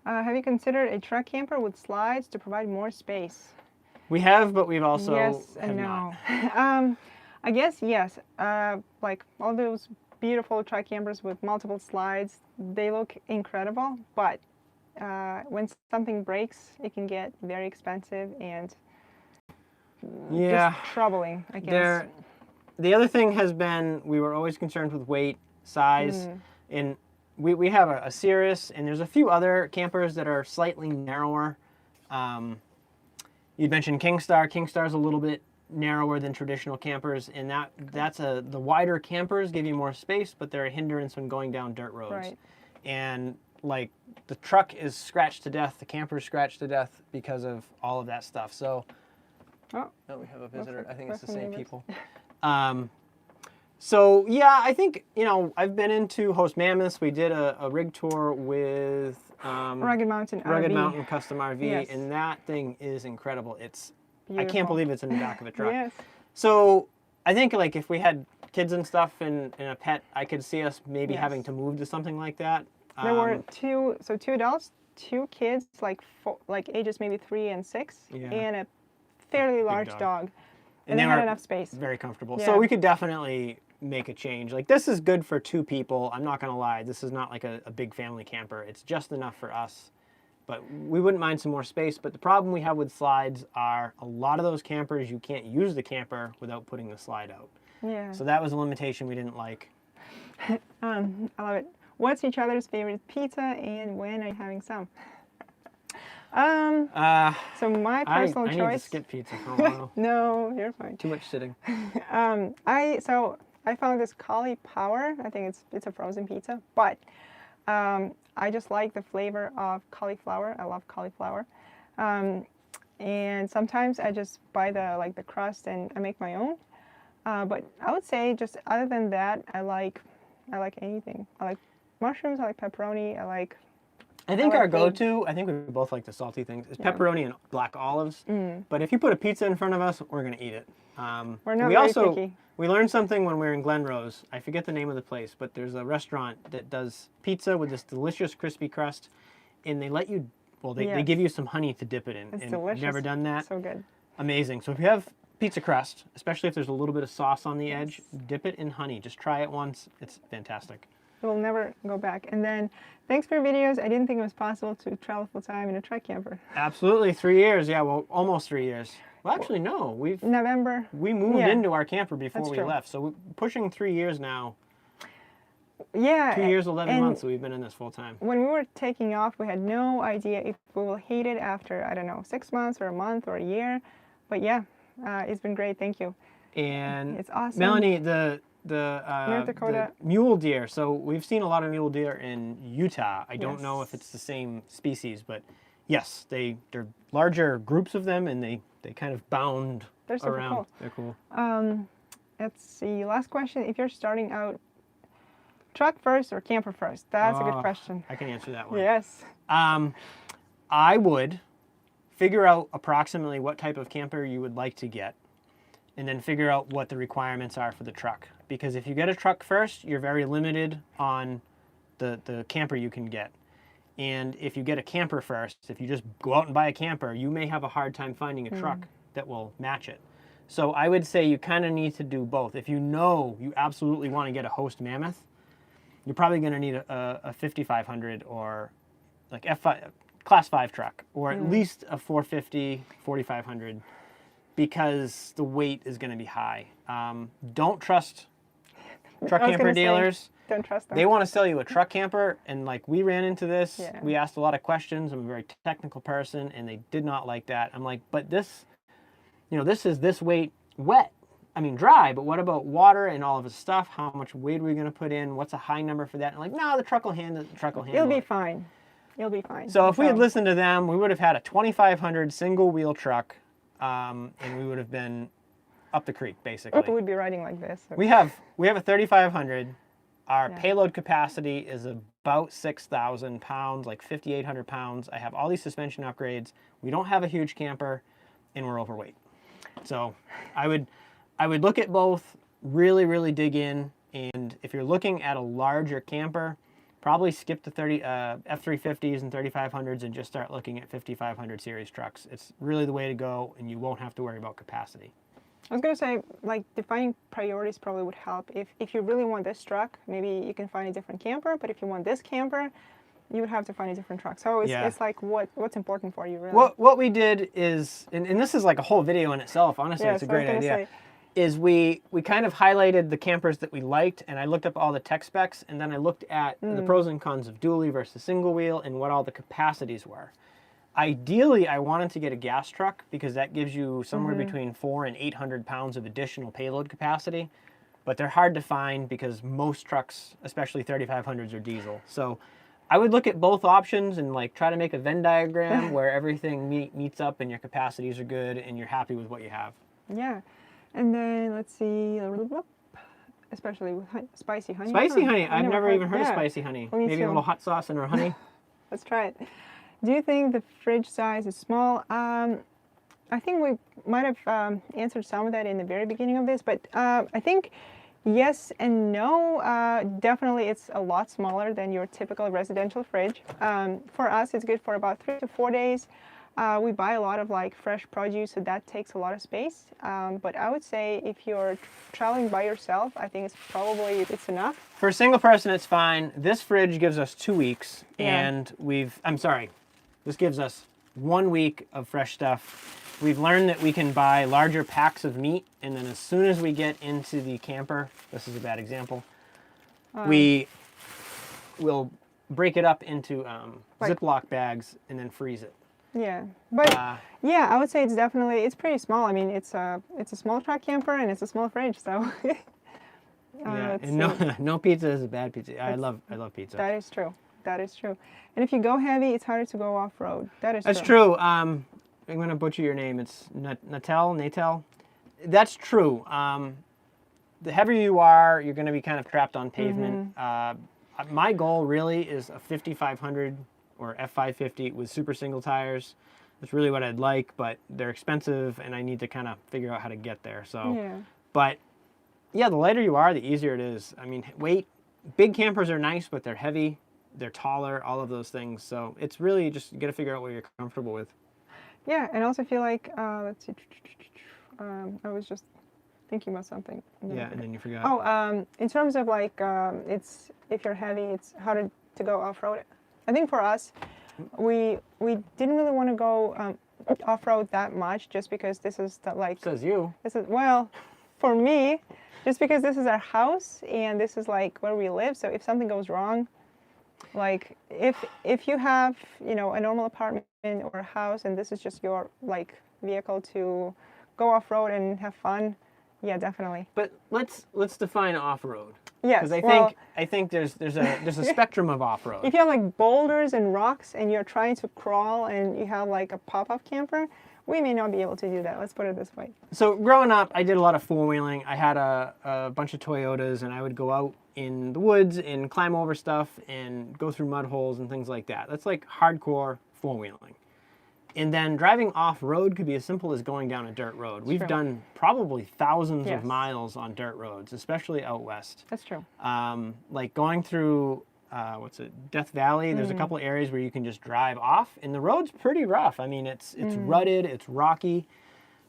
Have you considered a truck camper with slides to provide more space? We have, but we've also yes and no. I guess yes. Like all those beautiful truck campers with multiple slides, they look incredible. But when something breaks, it can get very expensive and just troubling, I guess. The other thing has been we were always concerned with weight, size, and we have a Cirrus, and there's a few other campers that are slightly narrower. You mentioned Kingstar. Kingstar's a little bit narrower than traditional campers, and the wider campers give you more space, but they're a hindrance when going down dirt roads. Right. And like the truck is scratched to death, the camper's scratched to death because of all of that stuff. So, Oh, we have a visitor. like I think it's the some same neighbors. people. So yeah, I think, you know, I've been into Host Mammoths. We did a rig tour with Rugged Mountain Rugged RV. Mountain Custom RV, Yes. and that thing is incredible. I can't Beautiful. believe it's in the back of a truck. Yes. So I think like if we had kids and stuff and a pet, I could see us maybe Yes. having to move to something like that. There were two adults, 2 kids, like ages maybe 3 and 6, Yeah. and a fairly large dog. dog. And they they had were enough space. very comfortable. Yeah. So we could definitely make a change. Like this is good for 2 people. I'm not gonna lie. This is not like a big family camper. It's just enough for us. But we wouldn't mind some more space. But the problem we have with slides are a lot of those campers, you can't use the camper without putting the slide out. Yeah. So that was a limitation we didn't like. I love it. What's each other's favorite pizza, and when are you having some? So my personal I need to choice. skip pizza for a while. No, you're fine. Too much sitting. I found this cauliflower. I think it's a frozen pizza, but I just like the flavor of cauliflower. I love cauliflower, and sometimes I just buy the crust and I make my own. But I would say just other than that, I like anything. I like mushrooms. I like pepperoni. I think like our big- go-to, I think we both like the salty things, is Yeah. pepperoni and black olives. But if you put a pizza in front of us, we're going to eat it. We're not we very also, picky. We learned something when we were in Glen Rose. I forget the name of the place, but there's a restaurant that does pizza with this delicious crispy crust, and they let you, they Yes. give you some honey to dip it in. It's and delicious. Never done that. So good. Amazing. So if you have pizza crust, especially if there's a little bit of sauce on the edge, dip it in honey. Just try it once. It's fantastic. We'll never go back. And then, thanks for your videos. I didn't think it was possible to travel full time in a truck camper. Absolutely. 3 years. Yeah, well, almost 3 years. Well, actually, no. November. We moved Yeah. into our camper before That's we true. left. So we're pushing 3 years now. Yeah. 2 years, 11 and months that we've been in this full time. when we were taking off, we had no idea if we will hate it after, I don't know, 6 months or a month or a year. But yeah, it's been great. Thank you. And It's awesome. Melanie, the Dakota. mule deer. So we've seen a lot of mule deer in Utah. I don't know if Yes. it's the same species, but yes, they're larger groups of them, and they kind of bound They're super around. cool. They're cool. Let's see. Last question. If you're starting out, truck first or camper first? That's a good question. I can answer that one. Yes. I would figure out approximately what type of camper you would like to get, and then figure out what the requirements are for the truck. Because if you get a truck first, you're very limited on the camper you can get. And if you get a camper first, if you just go out and buy a camper, you may have a hard time finding a truck that will match it. So I would say you kind of need to do both. If you know you absolutely want to get a Host Mammoth, you're probably going to need a 5500 or like F5, Class 5 truck, or at least a 450, 4500, because the weight is going to be high. Don't trust truck I was camper gonna say, dealers. Don't trust them. They want to sell you a truck camper, and like we ran into this, Yeah. we asked a lot of questions. I'm a very technical person, and they did not like that. I'm like, but this, this is this weight wet. I mean, dry, but what about water and all of the stuff? How much weight are we going to put in? What's a high number for that? And like, no, the truck will handle it. The truck will handle You'll be it. fine. You'll be fine. So if we had listened to them, we would have had a 2500 single wheel truck, and we would have been up the creek basically. We'd be riding like this. We have a 3500. Our payload capacity is about 6,000 pounds, like 5,800 pounds. I have all these suspension upgrades. We don't have a huge camper, and we're overweight. So I would look at both, really, really dig in. And if you're looking at a larger camper, probably skip the F350s and 3500s and just start looking at 5500 series trucks. It's really the way to go, and you won't have to worry about capacity. I was going to say, like, defining priorities probably would help. If you really want this truck, maybe you can find a different camper. But if you want this camper, you would have to find a different truck. So it's like what's important for you, really. What we did is, and this is like a whole video in itself, honestly, Yeah, it's a so I was great gonna idea, say- is we kind of highlighted the campers that we liked, and I looked up all the tech specs, and then I looked at the pros and cons of dually versus single wheel and what all the capacities were. Ideally, I wanted to get a gas truck because that gives you somewhere Mm-hmm. between 400 and 800 pounds of additional payload capacity. But they're hard to find because most trucks, especially 3500s, are diesel. So I would look at both options and like try to make a Venn diagram where everything meets up and your capacities are good and you're happy with what you have. Yeah. And then let's see, especially with spicy honey. Spicy Huh, honey. I've never even heard of yeah. spicy honey. Me Maybe a too. little hot sauce in our honey. Let's try it. Do you think the fridge size is small? I think we might have answered some of that in the very beginning of this, but I think yes and no. Definitely it's a lot smaller than your typical residential fridge. For us, it's good for about 3 to 4 days. We buy a lot of like fresh produce, so that takes a lot of space. But I would say if you're traveling by yourself, I think it's enough. For a single person, it's fine. This fridge gives us 2 weeks, Yeah. and this gives us 1 week of fresh stuff. We've learned that we can buy larger packs of meat, and then as soon as we get into the camper, this is a bad example, we will break it up into Like- Ziploc bags and then freeze it. Yeah, but yeah, I would say it's pretty small. I mean, it's a small truck camper and it's a small fridge, so. Yeah, let's and see. no pizza is a bad pizza. I love pizza. That is true. That is true. And if you go heavy, it's harder to go off road. That's true. I'm going to butcher your name. It's Natel. That's true. The heavier you are, you're going to be kind of trapped on pavement. My goal really is a 5500 or F550 with super single tires. That's really what I'd like, but they're expensive and I need to kind of figure out how to get there. So, Yeah. But yeah, the lighter you are, the easier it is. I mean, big campers are nice, but they're heavy, they're taller, all of those things. So it's really just, you got to figure out what you're comfortable with. Yeah, and I also feel like, let's see, I was just thinking about something. Yeah, and then you forgot. Oh, in terms of like, if you're heavy, it's harder to go off-road. I think for us, we didn't really want to go off-road that much just because this is Says you. well, for me, just because this is our house and this is like where we live. So if something goes wrong, like if you have, a normal apartment or a house and this is just your like vehicle to go off-road and have fun, yeah, definitely. But let's define off-road. Yes. Because I think there's a spectrum of off-road. If you have like boulders and rocks and you're trying to crawl and you have like a pop-up camper, we may not be able to do that. Let's put it this way. So growing up, I did a lot of four-wheeling. I had a bunch of Toyotas, and I would go out in the woods and climb over stuff and go through mud holes and things like that. That's like hardcore four-wheeling. And then driving off-road could be as simple as going down a dirt road. We've True. done probably thousands Yes. of miles on dirt roads, especially out west. That's true. Like going through, Death Valley, there's a couple areas where you can just drive off, and the road's pretty rough. I mean, it's rutted, it's rocky,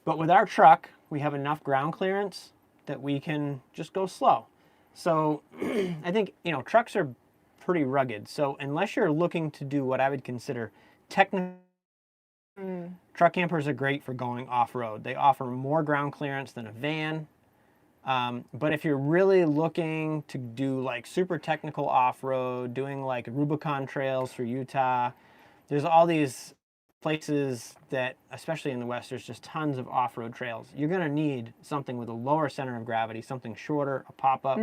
but with our truck, we have enough ground clearance that we can just go slow. So I think, trucks are pretty rugged. So unless you're looking to do what I would consider technical, truck campers are great for going off-road. They offer more ground clearance than a van. But if you're really looking to do like super technical off-road, doing like Rubicon trails for Utah, there's all these places that, especially in the West, there's just tons of off-road trails. You're going to need something with a lower center of gravity, something shorter, a pop-up.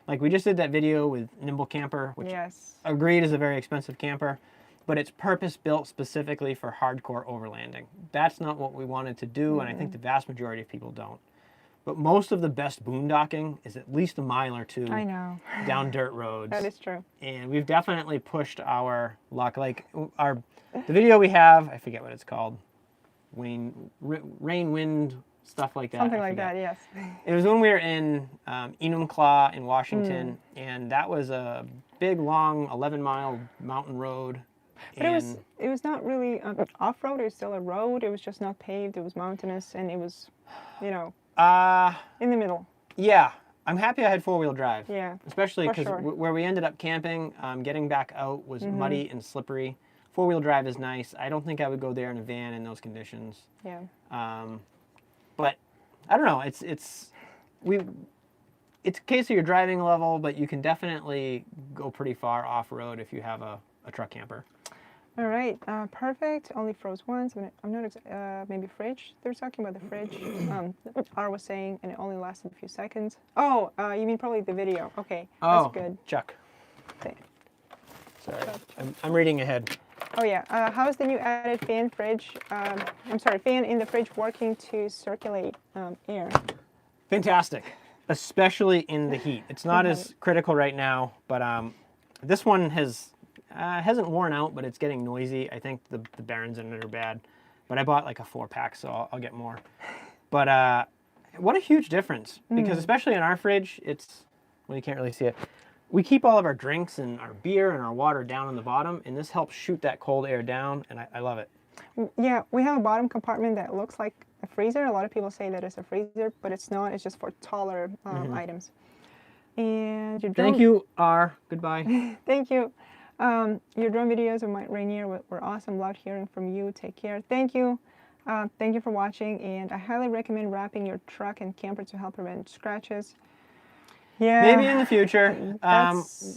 Like we just did that video with Nimble Camper, which Yes. agreed is a very expensive camper, but it's purpose-built specifically for hardcore overlanding. That's not what we wanted to do, and I think the vast majority of people don't. But most of the best boondocking is at least a mile or two I know. down dirt roads. That is true. And we've definitely pushed our luck. Like the video we have, I forget what it's called, rain, wind, stuff like that. Something I like forget. that, yes. It was when we were in Enumclaw in Washington, and that was a big, long 11-mile mountain road. But it was not really off-road. It was still a road. It was just not paved. It was mountainous, and it was, in the middle. Yeah, I'm happy I had four-wheel drive. Yeah, Especially for because sure. where we ended up camping, getting back out was muddy and slippery. Four-wheel drive is nice. I don't think I would go there in a van in those conditions. Yeah. But I don't know. It's a case of your driving level, but you can definitely go pretty far off-road if you have a truck camper. All right, perfect. Only froze once. I'm not, maybe fridge. They're talking about the fridge. R was saying, and it only lasted a few seconds. Oh, you mean probably the video. Okay, Oh, that's good. Chuck. Okay. Sorry, I'm reading ahead. Oh yeah, how is the new added fan fridge? I'm sorry, fan in the fridge working to circulate air? Fantastic, especially in the heat. It's not as critical right now, but this one hasn't worn out, but it's getting noisy. I think the bearings in it are bad, but I bought like a 4-pack, so I'll get more. But what a huge difference, because especially in our fridge, well, you can't really see it. We keep all of our drinks and our beer and our water down on the bottom, and this helps shoot that cold air down, and I love it. Yeah, we have a bottom compartment that looks like a freezer. A lot of people say that it's a freezer, but it's not. It's just for taller items. And your drone... Thank you, R. Goodbye. Thank you. Your drone videos of Mount Rainier were awesome. Loved hearing from you. Take care. Thank you. Thank you for watching, and I highly recommend wrapping your truck and camper to help prevent scratches. Yeah. Maybe in the future.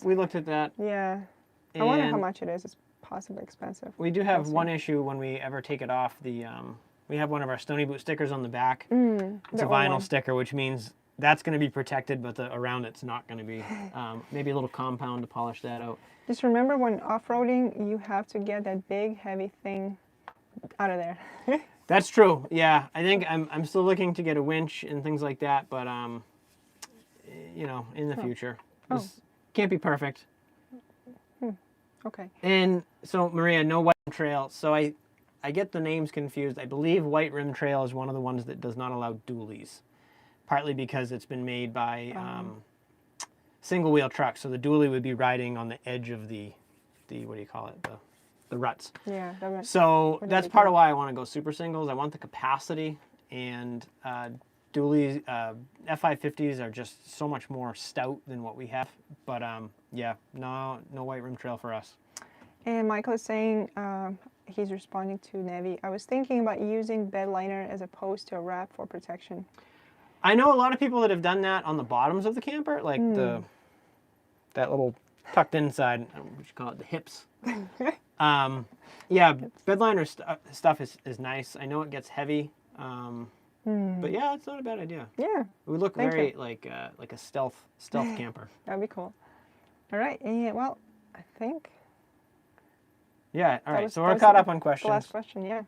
We looked at that. Yeah. I wonder how much it is. It's possibly expensive. We do have one issue when we ever take it off. We have one of our Stony Boot stickers on the back. It's a vinyl sticker, which means that's going to be protected, but around it's not going to be. Maybe a little compound to polish that out. Just remember, when off-roading, you have to get that big, heavy thing out of there. That's true. Yeah, I think I'm still looking to get a winch and things like that, but you know, in the future, this can't be perfect. Okay. And so, Maria, no white rim trail. So I get the names confused. I believe white rim trail is one of the ones that does not allow dualies, partly because it's been made by single wheel trucks. So the dually would be riding on the edge of the what do you call it? The ruts. Yeah. So that's part of why I want to go super singles. I want the capacity, and dualies, F550s are just so much more stout than what we have. But yeah, no white rim trail for us. And Michael is saying, he's responding to Nevi. I was thinking about using bed liner as opposed to a wrap for protection. I know a lot of people that have done that on the bottoms of the camper, like that little tucked inside, I don't know what you call it, the hips. Yeah, bed liner stuff is nice. I know it gets heavy, but yeah, it's not a bad idea. Yeah. It would look very like a stealth camper. That'd be cool. All right, and well, I think. Yeah. All right. So we're caught up on questions. The last question. Yeah.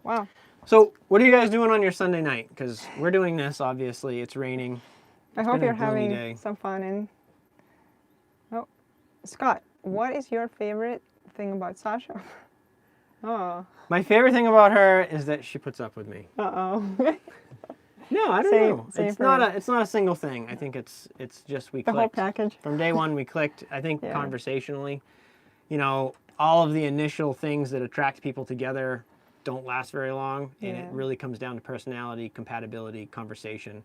Wow. So what are you guys doing on your Sunday night? Because we're doing this. Obviously, it's raining. I hope you're having some fun. And oh, Scott, what is your favorite thing about Sasha? Oh. My favorite thing about her is that she puts up with me. Uh-oh. No, I don't know. It's not a single thing. I think it's just we clicked. The whole package. From day one we clicked. I think conversationally, you know, all of the initial things that attract people together don't last very long, and it really comes down to personality, compatibility, conversation.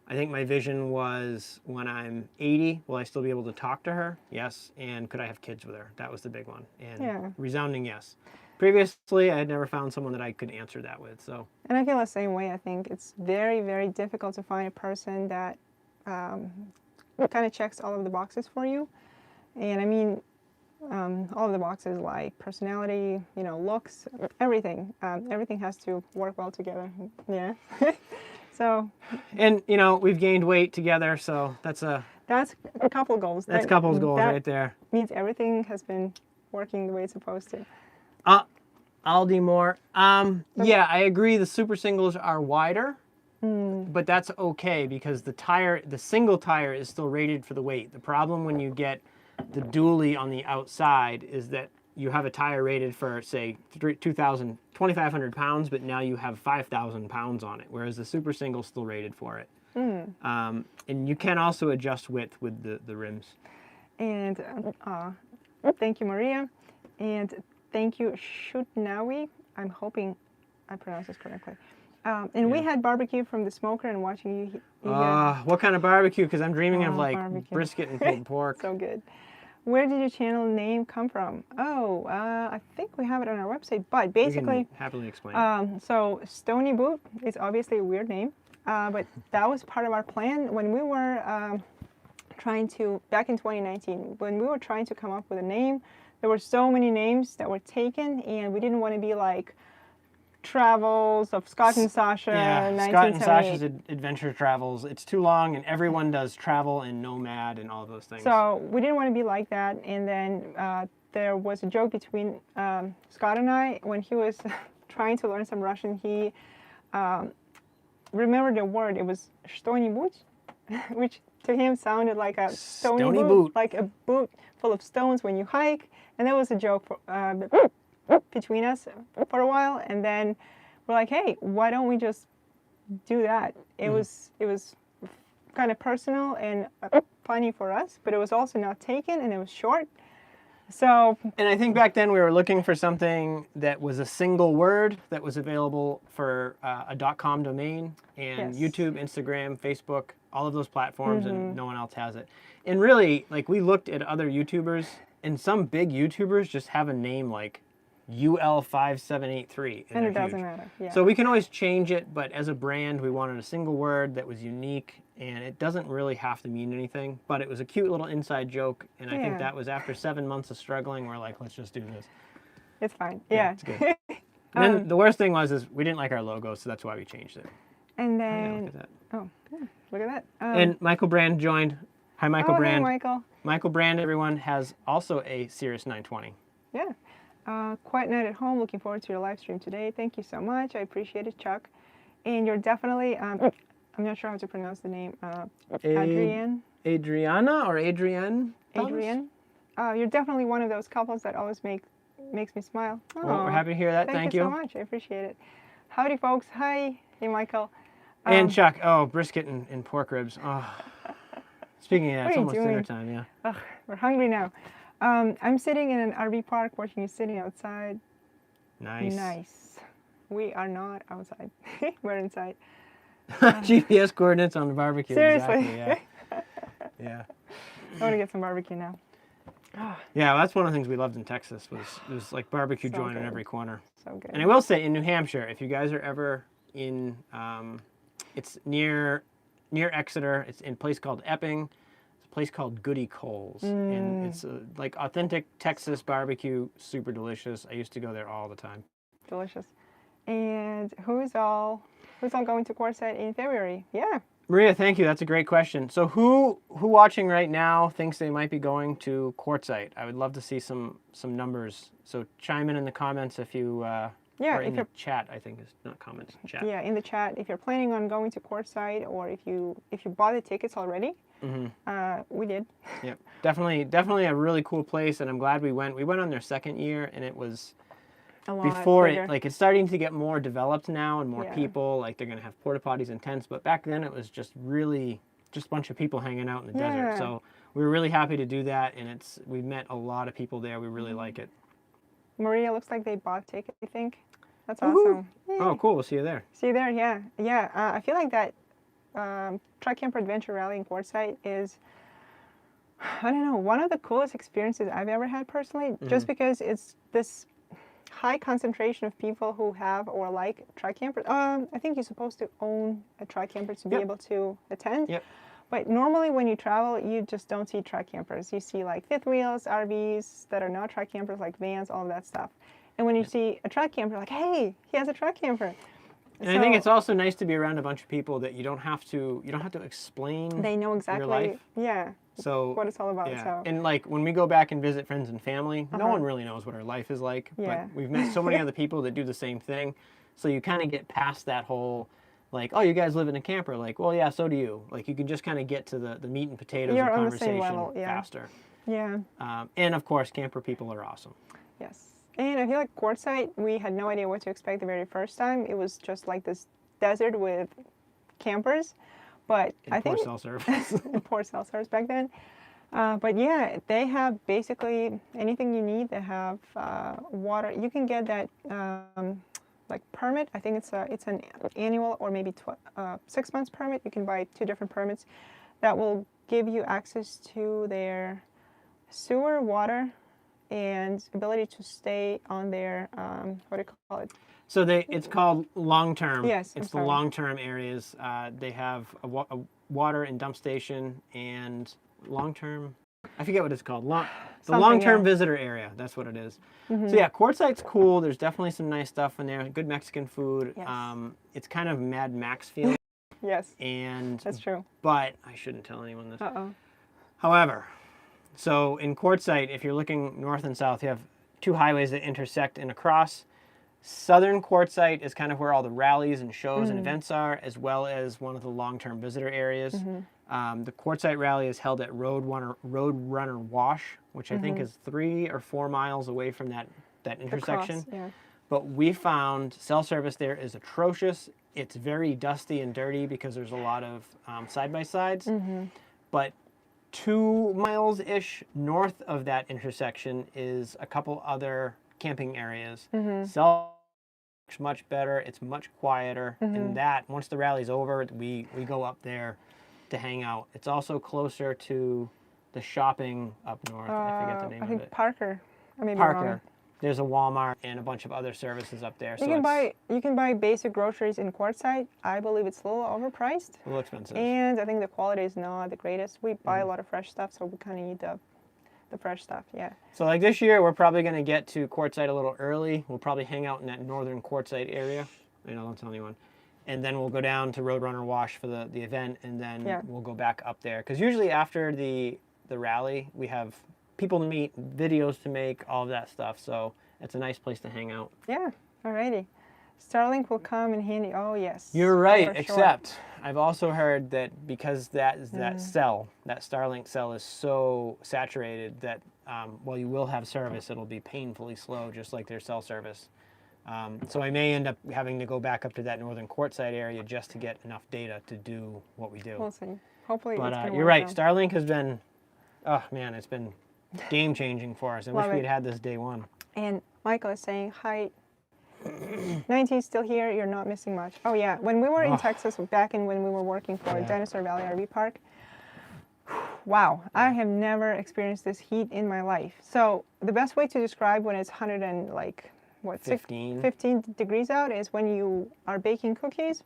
I think my vision was, when I'm 80, will I still be able to talk to her? Yes. And could I have kids with her? That was the big one. And resounding yes. Previously, I had never found someone that I could answer that with. So. And I feel the same way. I think it's very, very difficult to find a person that kind of checks all of the boxes for you. And I mean, all of the boxes, like personality, you know, looks, everything. Everything has to work well together. Yeah. So. And you know, we've gained weight together, so that's a couple goals. That's couples goals right there. Means everything has been working the way it's supposed to. I'll do more. Yeah, I agree. The super singles are wider, but that's okay because the single tire is still rated for the weight. The problem when you get the dually on the outside is that you have a tire rated for, say, 2,500 pounds, but now you have 5,000 pounds on it, whereas the super single is still rated for it. And you can also adjust width with the rims. And thank you, Maria. And thank you, Shutnawi. I'm hoping I pronounced this correctly. And we had barbecue from the smoker and watching you. What kind of barbecue? Because I'm dreaming of like brisket and pulled pork. So good. Where did your channel name come from? Oh, I think we have it on our website, but basically, you can happily explain. So Stony Boot is obviously a weird name, but that was part of our plan when we were back in 2019, when we were trying to come up with a name, there were so many names that were taken, and we didn't want to be like Travels of Scott and Sasha, Yeah, 1978. Scott and Sasha's Adventure Travels. It's too long, and everyone does travel and nomad and all of those things. So we didn't want to be like that. And then there was a joke between Scott and I when he was trying to learn some Russian. He remembered the word. It was что-нибудь, which to him sounded like a stony boot, like a boot full of stones when you hike. And that was a joke between us for a while. And then we're like, hey, why don't we just do that? It was kind of personal and funny for us, but it was also not taken, and it was short. So, and I think back then we were looking for something that was a single word that was available for a .com domain, and Yes. YouTube, Instagram, Facebook, all of those platforms, and no one else has it. And really, like, we looked at other YouTubers, and some big YouTubers just have a name like UL5783. and it doesn't matter. Yeah. So we can always change it, but as a brand, we wanted a single word that was unique, and it doesn't really have to mean anything, but it was a cute little inside joke, and I think Yeah. that was after 7 months of struggling, we're like, let's just do this. It's fine. Yeah. It's good. And then the worst thing was we didn't like our logo, so that's why we changed it. And Oh, yeah, then, look at that. oh, yeah, look at that. And Michael Brand joined. Hi, Michael Hey, Brand. Michael. Michael Brand, everyone, has also a Cirrus 920. Yeah. Quiet night at home. Looking forward to your live stream today. Thank you so much. I appreciate it, Chuck. And you're definitely, I'm not sure how to pronounce the name. Adriana or Adrienne? Adrian. You're definitely one of those couples that always makes me smile. Well, we're happy to hear that. Thank you so much. I appreciate it. Howdy, folks. Hi. Hey, Michael. And Chuck, brisket and pork ribs. Oh. Speaking of that, What it's are you almost dinner doing? time, yeah. Ugh, we're hungry now. I'm sitting in an RV park watching you sitting outside. Nice. Nice. We are not outside. We're inside. GPS coordinates on the barbecue. Seriously. Exactly, yeah. Yeah. I want to get some barbecue now. Yeah, well, that's one of the things we loved in Texas was like barbecue So joint in good. every corner. So good. And I will say in New Hampshire, if you guys are ever in, it's near Exeter. It's in a place called Epping. It's a place called Goody Coles, and it's like authentic Texas barbecue, super delicious. I used to go there all the time. Delicious. And who's all going to Quartzsite in February? Yeah. Maria, thank you. That's a great question. So who watching right now thinks they might be going to Quartzsite? I would love to see some numbers. So chime in the comments if you or in the chat, I think is not comments, chat. Yeah, in the chat, if you're planning on going to Quartzsite, or if you bought the tickets already. We did. Yep. Definitely a really cool place, and I'm glad we went. We went on their second year, and it was A lot before bigger. it's starting to get more developed now and more Yeah. people. Like they're gonna have porta potties and tents, but back then it was just a bunch of people hanging out in the Yeah. desert. So we were really happy to do that, and we met a lot of people there. We really like it. Maria, looks like they bought tickets, I think. That's Woohoo. awesome. Yay. Oh, cool. We'll see you there. See you there, yeah. Yeah, I feel like that Truck Camper Adventure Rally in Quartzsite is, I don't know, one of the coolest experiences I've ever had personally, just because it's this high concentration of people who have or like truck campers. I think you're supposed to own a truck camper to be Yep. able to attend. Yep. But normally when you travel, you just don't see truck campers. You see like fifth wheels, RVs that are not truck campers, like vans, all of that stuff. And when you see a truck camper, like, hey, he has a truck camper. And I think it's also nice to be around a bunch of people that you don't have to explain. They know exactly, life. yeah, So what it's all about. yeah, So and like when we go back and visit friends and family, no one really knows what our life is like. Yeah. But we've met so many other people that do the same thing, so you kind of get past that whole, like, oh, you guys live in a camper. Like, well, yeah, so do you. Like, you can just kind of get to the meat and potatoes You're of on the same conversation level, yeah. faster. yeah, And of course, camper people are awesome. yes. And I feel like Quartzsite, we had no idea what to expect the very first time. It was just like this desert with campers, but And I poor think cell service. poor cell service back then. But yeah, they have basically anything you need. They have water. You can get that like permit. I think it's an annual or maybe 6 months permit. You can buy 2 different permits that will give you access to their sewer, water, and ability to stay on their what do you call it? So it's called long-term. Yes, I'm It's the sorry. long-term areas. They have a water and dump station and long-term, I forget what it's called. The Something, long-term yeah. visitor area. That's what it is. So yeah, Quartzsite's cool. There's definitely some nice stuff in there. Good Mexican food. Yes. It's kind of Mad Max feeling. Yes, And that's true. but I shouldn't tell anyone this. Uh-oh. However, so in Quartzsite, if you're looking north and south, you have two highways that intersect and across. Southern Quartzsite is kind of where all the rallies and shows and events are, as well as one of the long-term visitor areas. The Quartzsite rally is held at Roadrunner Wash, which I think is 3 or 4 miles away from that intersection. Cross, yeah. But we found cell service there is atrocious. It's very dusty and dirty because there's a lot of side-by-sides. But 2 miles-ish north of that intersection is a couple other camping areas. Cell works much better. It's much quieter. And that, once the rally's over, we go up there to hang out. It's also closer to the shopping up north. I forget the name I of think it. Parker. I may be Parker. wrong. There's a Walmart and a bunch of other services up there. You can buy basic groceries in Quartzsite. I believe it's a little overpriced, a little expensive. and I think the quality is not the greatest. We buy a lot of fresh stuff, so we kind of need the fresh stuff. Yeah. So like this year, we're probably going to get to Quartzsite a little early. We'll probably hang out in that northern Quartzsite area. Don't tell anyone. And then we'll go down to Roadrunner Wash for the event, and then we'll go back up there. Because usually after the rally, we have people to meet, videos to make, all of that stuff. So it's a nice place to hang out. Yeah. Alrighty. Starlink will come in handy. Oh yes. You're right. For sure. Except I've also heard that because that Starlink cell is so saturated that while you will have service, it'll be painfully slow, just like their cell service. So I may end up having to go back up to that northern Quartzsite area just to get enough data to do what we do. We'll see. Hopefully, it's But gonna you're work right. out. Starlink has been, oh man, it's been game changing for us. I wish Love we'd it. had this day one. And Michael is saying, hi, 90 still here, you're not missing much. Oh yeah, when we were in Texas, back in when we were working for Dinosaur Valley RV Park, wow, I have never experienced this heat in my life. So the best way to describe when it's 100 and like, what, 15. 15 degrees out is when you are baking cookies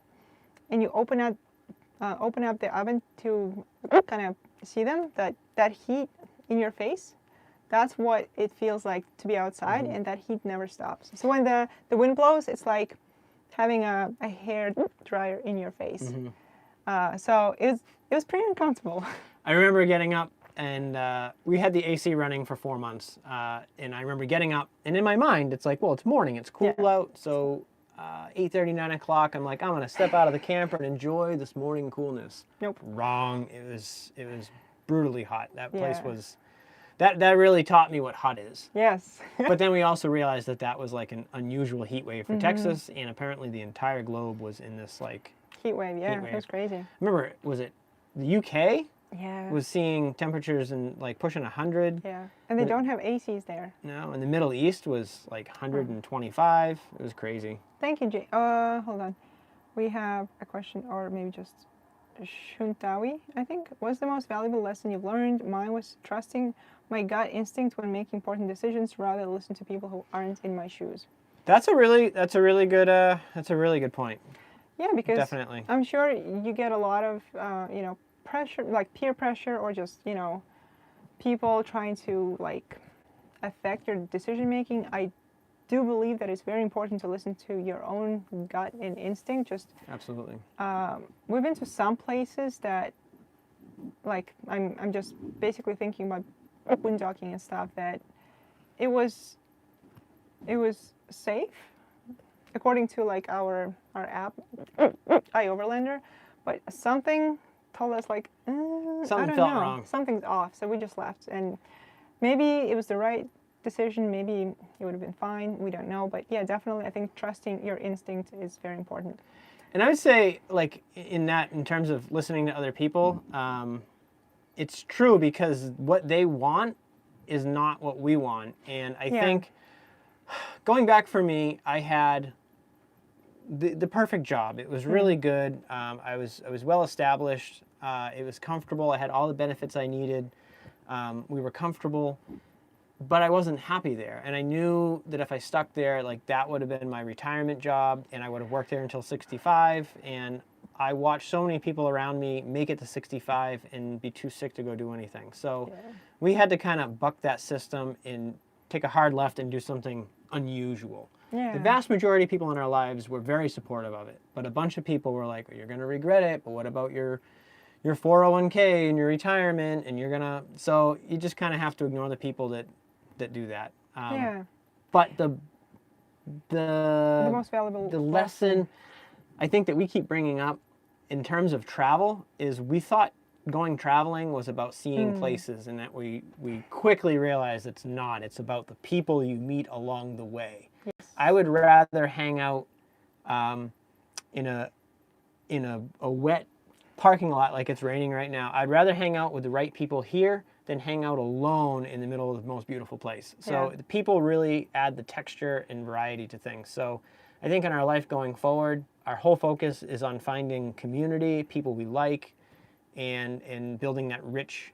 and you open up the oven to kind of see them, that heat in your face. That's what it feels like to be outside, and that heat never stops. So when the wind blows, it's like having a hair dryer in your face. So it was pretty uncomfortable. I remember getting up, and we had the AC running for 4 months. And I remember getting up, and in my mind, it's like, well, it's morning, it's cool out. So 8:30, 9 o'clock, I'm like, I'm gonna step out of the camper and enjoy this morning coolness. Nope. Wrong. It was brutally hot. That place Yeah. was. That really taught me what hot is. Yes. But then we also realized that was like an unusual heat wave for Texas, and apparently the entire globe was in this like Heat wave, yeah, Heat wave. it was crazy. Remember, was it the UK Yeah. was seeing temperatures in like pushing 100? Yeah, and they don't have ACs there. No, and the Middle East was like 125. It was crazy. Thank you, Jay. Hold on. We have a question, or maybe just Shuntawi, I think. What's the most valuable lesson you've learned? Mine was trusting my gut instinct when making important decisions rather than listen to people who aren't in my shoes. That's a really good point. Yeah, because Definitely. I'm sure you get a lot of pressure, like peer pressure, or just people trying to like affect your decision making. I do believe that it's very important to listen to your own gut and instinct. Just Absolutely. we've been to some places that, like, I'm just basically thinking about boondocking and stuff, that it was safe according to like our app, iOverlander, but something told us like I Something don't felt know, wrong. something's off, so we just left. And maybe it was the right decision, maybe it would have been fine, we don't know. But yeah, definitely I think trusting your instinct is very important. And I would say, like, in terms of listening to other people, it's true, because what they want is not what we want. And I think, going back for me, I had the perfect job. It was really good. I was well established. It was comfortable. I had all the benefits I needed. We were comfortable, but I wasn't happy there. And I knew that if I stuck there, like, that would have been my retirement job, and I would have worked there until 65. And I watch so many people around me make it to 65 and be too sick to go do anything. So we had to kind of buck that system and take a hard left and do something unusual. Yeah. The vast majority of people in our lives were very supportive of it, but a bunch of people were like, you're going to regret it, but what about your 401k and your retirement, and you're going to, so you just kind of have to ignore the people that do that. But the most valuable lesson I think that we keep bringing up in terms of travel is we thought going traveling was about seeing places, and that we quickly realized it's not. It's about the people you meet along the way. Yes. I would rather hang out in a wet parking lot like it's raining right now. I'd rather hang out with the right people here than hang out alone in the middle of the most beautiful place. So the people really add the texture and variety to things. So I think in our life going forward, our whole focus is on finding community, people we like, and building that rich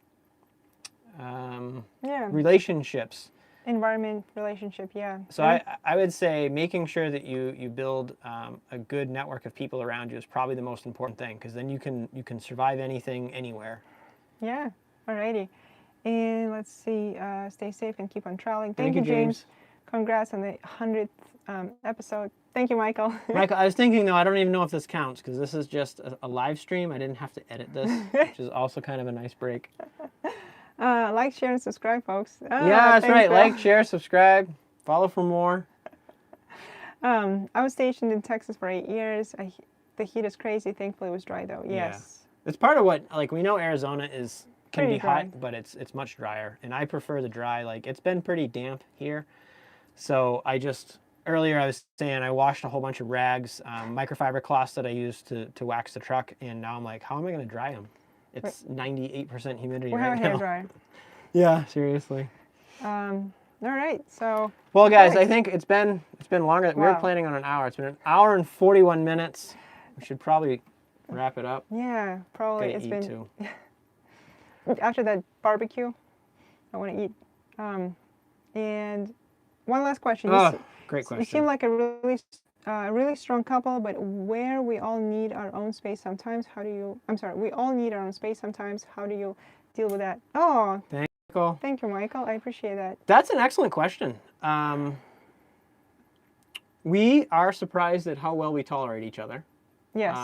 relationships. Environment, relationship, So I would say making sure that you build a good network of people around you is probably the most important thing, because then you can survive anything, anywhere. Yeah, alrighty. And let's see, stay safe and keep on traveling. Thank you, James. Congrats on the 100th episode. Thank you, Michael. Michael, I was thinking, though, I don't even know if this counts, because this is just a live stream. I didn't have to edit this, which is also kind of a nice break. Like, share, and subscribe, folks. Yeah, that's right. Bill. Like, share, subscribe, follow for more. I was stationed in Texas for 8 years. The heat is crazy. Thankfully, it was dry, though. Yes. Yeah. It's part of what, like, we know Arizona can Pretty be dry. hot, but it's much drier. And I prefer the dry. Like, it's been pretty damp here. So earlier I was saying I washed a whole bunch of rags, microfiber cloths that I used to wax the truck. And now I'm like, how am I going to dry them? It's 98% humidity We'll right have a now. hairdryer. Yeah, seriously. All right, so. Well, guys, I think it's been longer. We were Wow. planning on an hour. It's been an hour and 41 minutes. We should probably wrap it up. Yeah, probably. Gotta It's eat been too. after that barbecue. I want to eat. And one last question. Great You seem question. like a really strong couple, but where we all need our own space sometimes. We all need our own space sometimes. How do you deal with that? Oh, thank you, Michael. I appreciate that. That's an excellent question. We are surprised at how well we tolerate each other. Yes.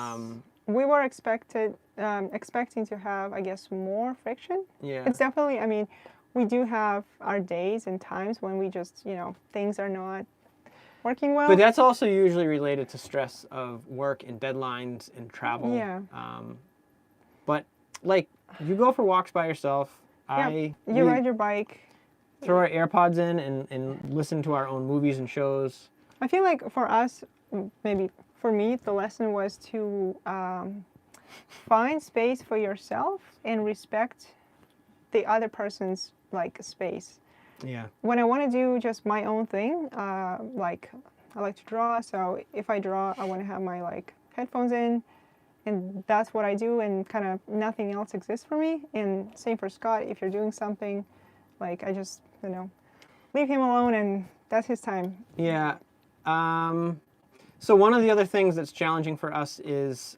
We were expecting to have, I guess, more friction. Yeah. It's definitely, I mean, we do have our days and times when we just, things are not working well. But that's also usually related to stress of work and deadlines and travel. Yeah. But like, you go for walks by yourself. You we ride your bike. throw our AirPods in and listen to our own movies and shows. I feel like for us, maybe for me, the lesson was to find space for yourself and respect the other person's space. Yeah. When I want to do just my own thing, like I like to draw, so if I draw, I want to have my headphones in, and that's what I do, and kind of nothing else exists for me. And same for Scott. If you're doing something, I just leave him alone, and that's his time. Yeah. So one of the other things that's challenging for us is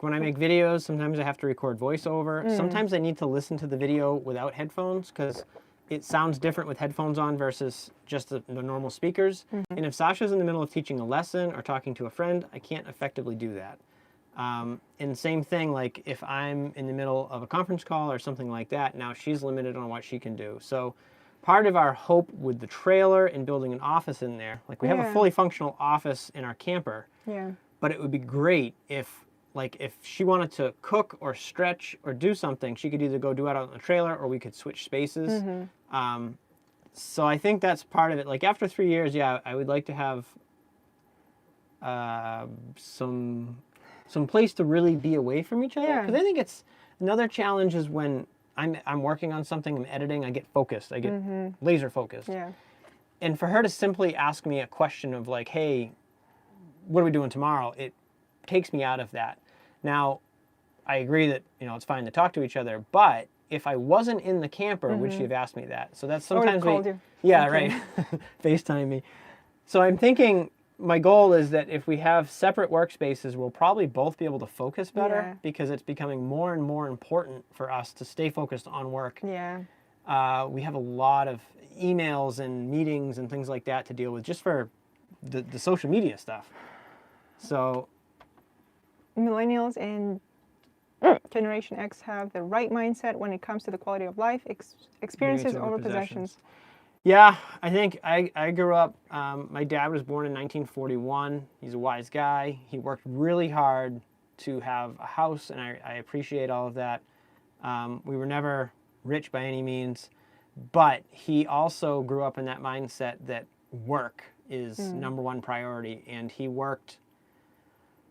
when I make videos, sometimes I have to record voiceover. Sometimes I need to listen to the video without headphones because it sounds different with headphones on versus just the normal speakers. And if Sasha's in the middle of teaching a lesson or talking to a friend, I can't effectively do that. And same thing, if I'm in the middle of a conference call or something like that, now she's limited on what she can do. So part of our hope with the trailer and building an office in there, we have a fully functional office in our camper. Yeah. But it would be great if she wanted to cook or stretch or do something, she could either go do it on the trailer or we could switch spaces. So I think that's part of it. After 3 years, I would like to have some place to really be away from each other. Yeah. Because I think it's another challenge is when I'm working on something, I'm editing, I get focused, I get laser focused. Yeah. And for her to simply ask me a question of hey, what are we doing tomorrow? It takes me out of that. Now, I agree that, it's fine to talk to each other, but if I wasn't in the camper, would she have asked me that? So that's sometimes called you. Yeah, Okay. right. FaceTime me. So I'm thinking my goal is that if we have separate workspaces, we'll probably both be able to focus better Yeah. because it's becoming more and more important for us to stay focused on work. Yeah. We have a lot of emails and meetings and things like that to deal with just for the social media stuff. So Millennials and Generation X have the right mindset when it comes to the quality of life, experiences over possessions. yeah, I think I grew up, my dad was born in 1941. He's a wise guy. He worked really hard to have a house, and I appreciate all of that. We were never rich by any means, but he also grew up in that mindset that work is number one priority, and he worked.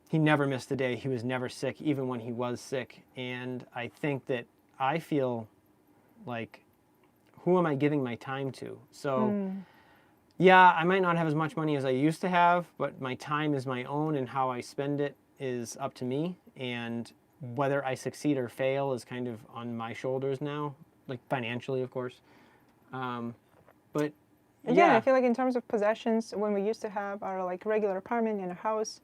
He never missed a day. He was never sick, even when he was sick. And I think that I feel like, who am I giving my time to? So, yeah, I might not have as much money as I used to have, but my time is my own, and how I spend it is up to me. And whether I succeed or fail is kind of on my shoulders now, like financially, of course. But Again, yeah, I feel like in terms of possessions, when we used to have our like regular apartment and a house,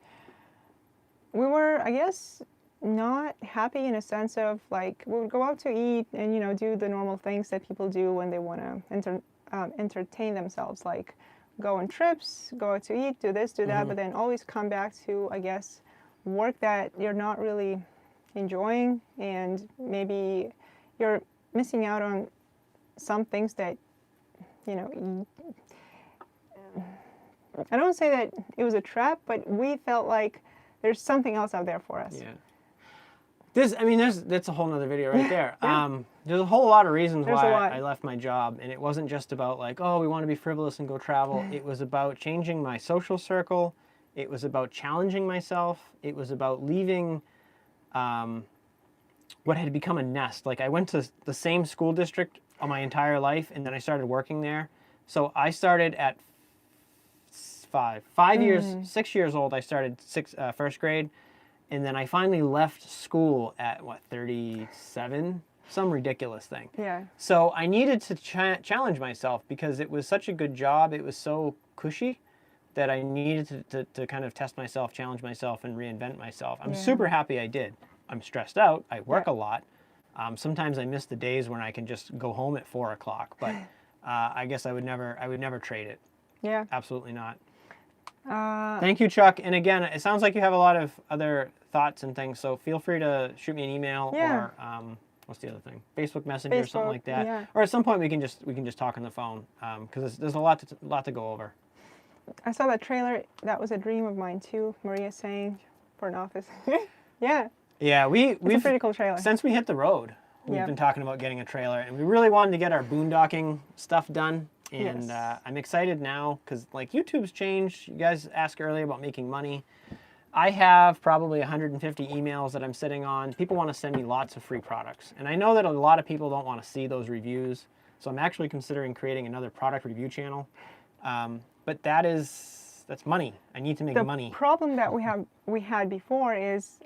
we were, I guess, not happy in a sense of like we would go out to eat and do the normal things that people do when they want to entertain themselves, like go on trips, go out to eat, do this, do that, but then always come back to, I guess, work that you're not really enjoying, and maybe you're missing out on some things that I don't say that it was a trap, but we felt like there's something else out there for us. yeah. That's a whole nother video right there. Yeah. There's a whole lot of reasons There's why a lot. I left my job, and it wasn't just about like, oh, we want to be frivolous and go travel. It was about changing my social circle. It was about challenging myself. It was about leaving what had become a nest. Like, I went to the same school district all my entire life, and then I started working there. So I started at 6 years old. I started first grade. And then I finally left school at, 37? Some ridiculous thing. Yeah. So I needed to challenge myself because it was such a good job. It was so cushy that I needed to kind of test myself, challenge myself, and reinvent myself. I'm super happy I did. I'm stressed out. I work a lot. Sometimes I miss the days when I can just go home at 4 o'clock. But I guess I would never trade it. Yeah. Absolutely not. Thank you, Chuck. And again, it sounds like you have a lot of other thoughts and things, so feel free to shoot me an email or what's the other thing? Facebook Messenger or something like that. Yeah. Or at some point we can just talk on the phone because there's a lot to go over. I saw that trailer. That was a dream of mine too. Maria saying for an office. Yeah. Yeah, It's a pretty cool trailer. Since we hit the road, we've been talking about getting a trailer, and we really wanted to get our boondocking stuff done. And I'm excited now because like YouTube's changed. You guys asked earlier about making money. I have probably 150 emails that I'm sitting on. People want to send me lots of free products. And I know that a lot of people don't want to see those reviews. So I'm actually considering creating another product review channel. But that's money. I need to make money. The problem that we had before is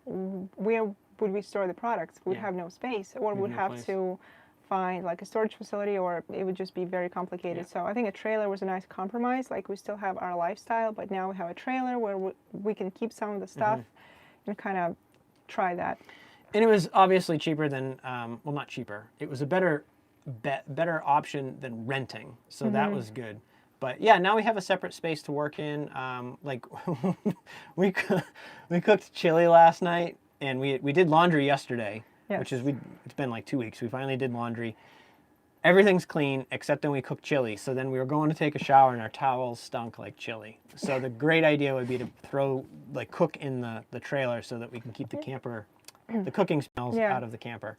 where would we store the products? We'd have no space, or we'd have to find like a storage facility, or it would just be very complicated. So I think a trailer was a nice compromise. Like we still have our lifestyle, but now we have a trailer where we can keep some of the stuff and kind of try that. And it was obviously cheaper than, well, not cheaper. It was a better option than renting. So that was good. But yeah, now we have a separate space to work in. Like we cooked chili last night, and we did laundry yesterday. Yes. Which is, it's been like 2 weeks. We finally did laundry. Everything's clean, except then we cooked chili. So then we were going to take a shower, and our towels stunk like chili. So the great idea would be to cook in the trailer so that we can keep the camper, the cooking smells out of the camper.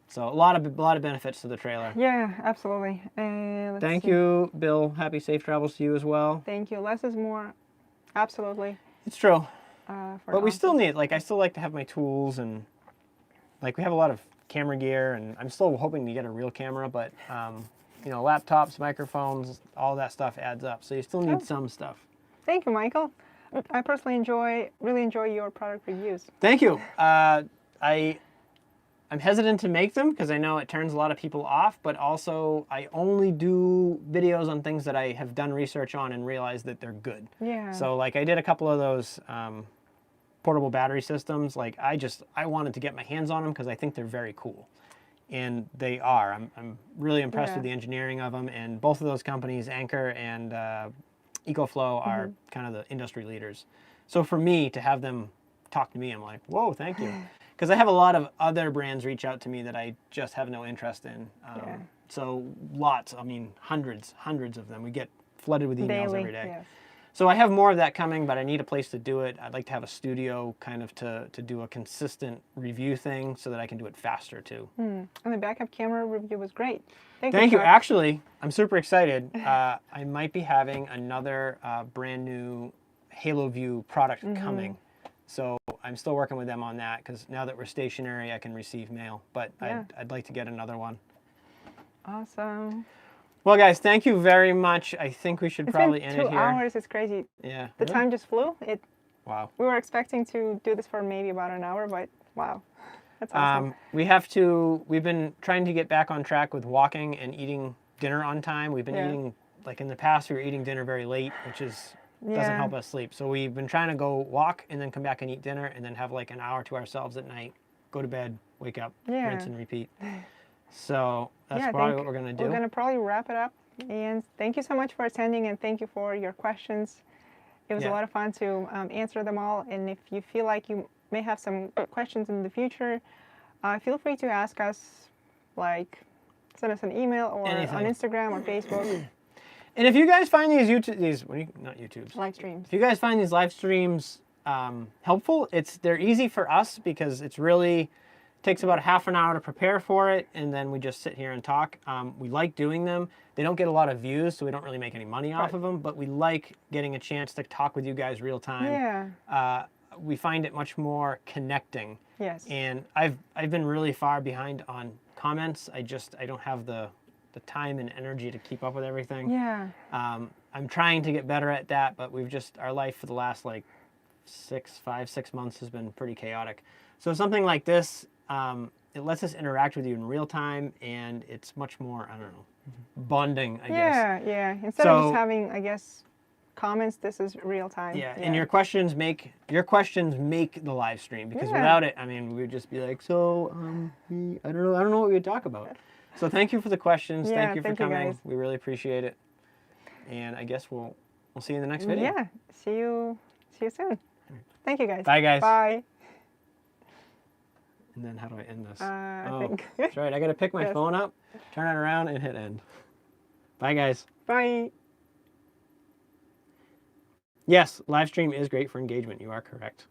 So a lot of benefits to the trailer. Yeah, absolutely. Thank you, Bill. Happy safe travels to you as well. Thank you. Less is more. Absolutely. It's true. But we still need, I still like to have my tools, and we have a lot of camera gear, and I'm still hoping to get a real camera, but laptops, microphones, all that stuff adds up. So you still need some stuff. Thank you, Michael. I personally really enjoy your product reviews. Thank you. hesitant to make them because I know it turns a lot of people off, but also I only do videos on things that I have done research on and realized that they're good. Yeah. So like I did a couple of those portable battery systems. Like I wanted to get my hands on them because I think they're very cool. And they are. I'm really impressed with the engineering of them. And both of those companies, Anchor and EcoFlow, are kind of the industry leaders. So for me to have them talk to me, I'm like, whoa, thank you. Because I have a lot of other brands reach out to me that I just have no interest in. So lots, I mean, hundreds of them. We get flooded with emails Daily, every day. yes. So I have more of that coming, but I need a place to do it. I'd like to have a studio kind of to do a consistent review thing so that I can do it faster too. And the backup camera review was great. Thank you. Actually, I'm super excited. I might be having another brand new Halo View product coming. So I'm still working with them on that because now that we're stationary, I can receive mail. But I'd like to get another one. Awesome. Well, guys, thank you very much. I think we should probably end it here. 2 hours. It's crazy. Yeah. The time just flew. Wow. We were expecting to do this for maybe about an hour, but wow. That's awesome. We've been trying to get back on track with walking and eating dinner on time. We've been eating, like in the past, we were eating dinner very late, which doesn't help us sleep. So we've been trying to go walk and then come back and eat dinner and then have like an hour to ourselves at night, go to bed, wake up, rinse and repeat. So that's probably what we're going to do. We're going to probably wrap it up. And thank you so much for attending, and thank you for your questions. It was a lot of fun to answer them all. And if you feel like you may have some questions in the future, feel free to ask us, like send us an email or on Instagram or Facebook. And if you guys find these live streams. If you guys find these live streams helpful, they're easy for us because it's really takes about half an hour to prepare for it, and then we just sit here and talk. We like doing them. They don't get a lot of views, so we don't really make any money off of them, but we like getting a chance to talk with you guys real time. Yeah. We find it much more connecting. Yes. And I've been really far behind on comments. I don't have the time and energy to keep up with everything. Yeah. I'm trying to get better at that, but our life for the last like 6 months has been pretty chaotic. So something like this, it lets us interact with you in real time, and it's much more, I don't know, bonding, I guess. Yeah. Instead of just having, I guess, comments, this is real time. Yeah, and your questions make the live stream, because without it, I mean, we would just be like, so, I don't know what we would talk about. So thank you for the questions. Thank you for coming. We really appreciate it. And I guess we'll see you in the next video. Yeah, see you soon. Thank you, guys. Bye, guys. Bye. And then how do I end this? I think. That's right. I got to pick my phone up, turn it around, and hit end. Bye, guys. Bye. Yes, live stream is great for engagement. You are correct.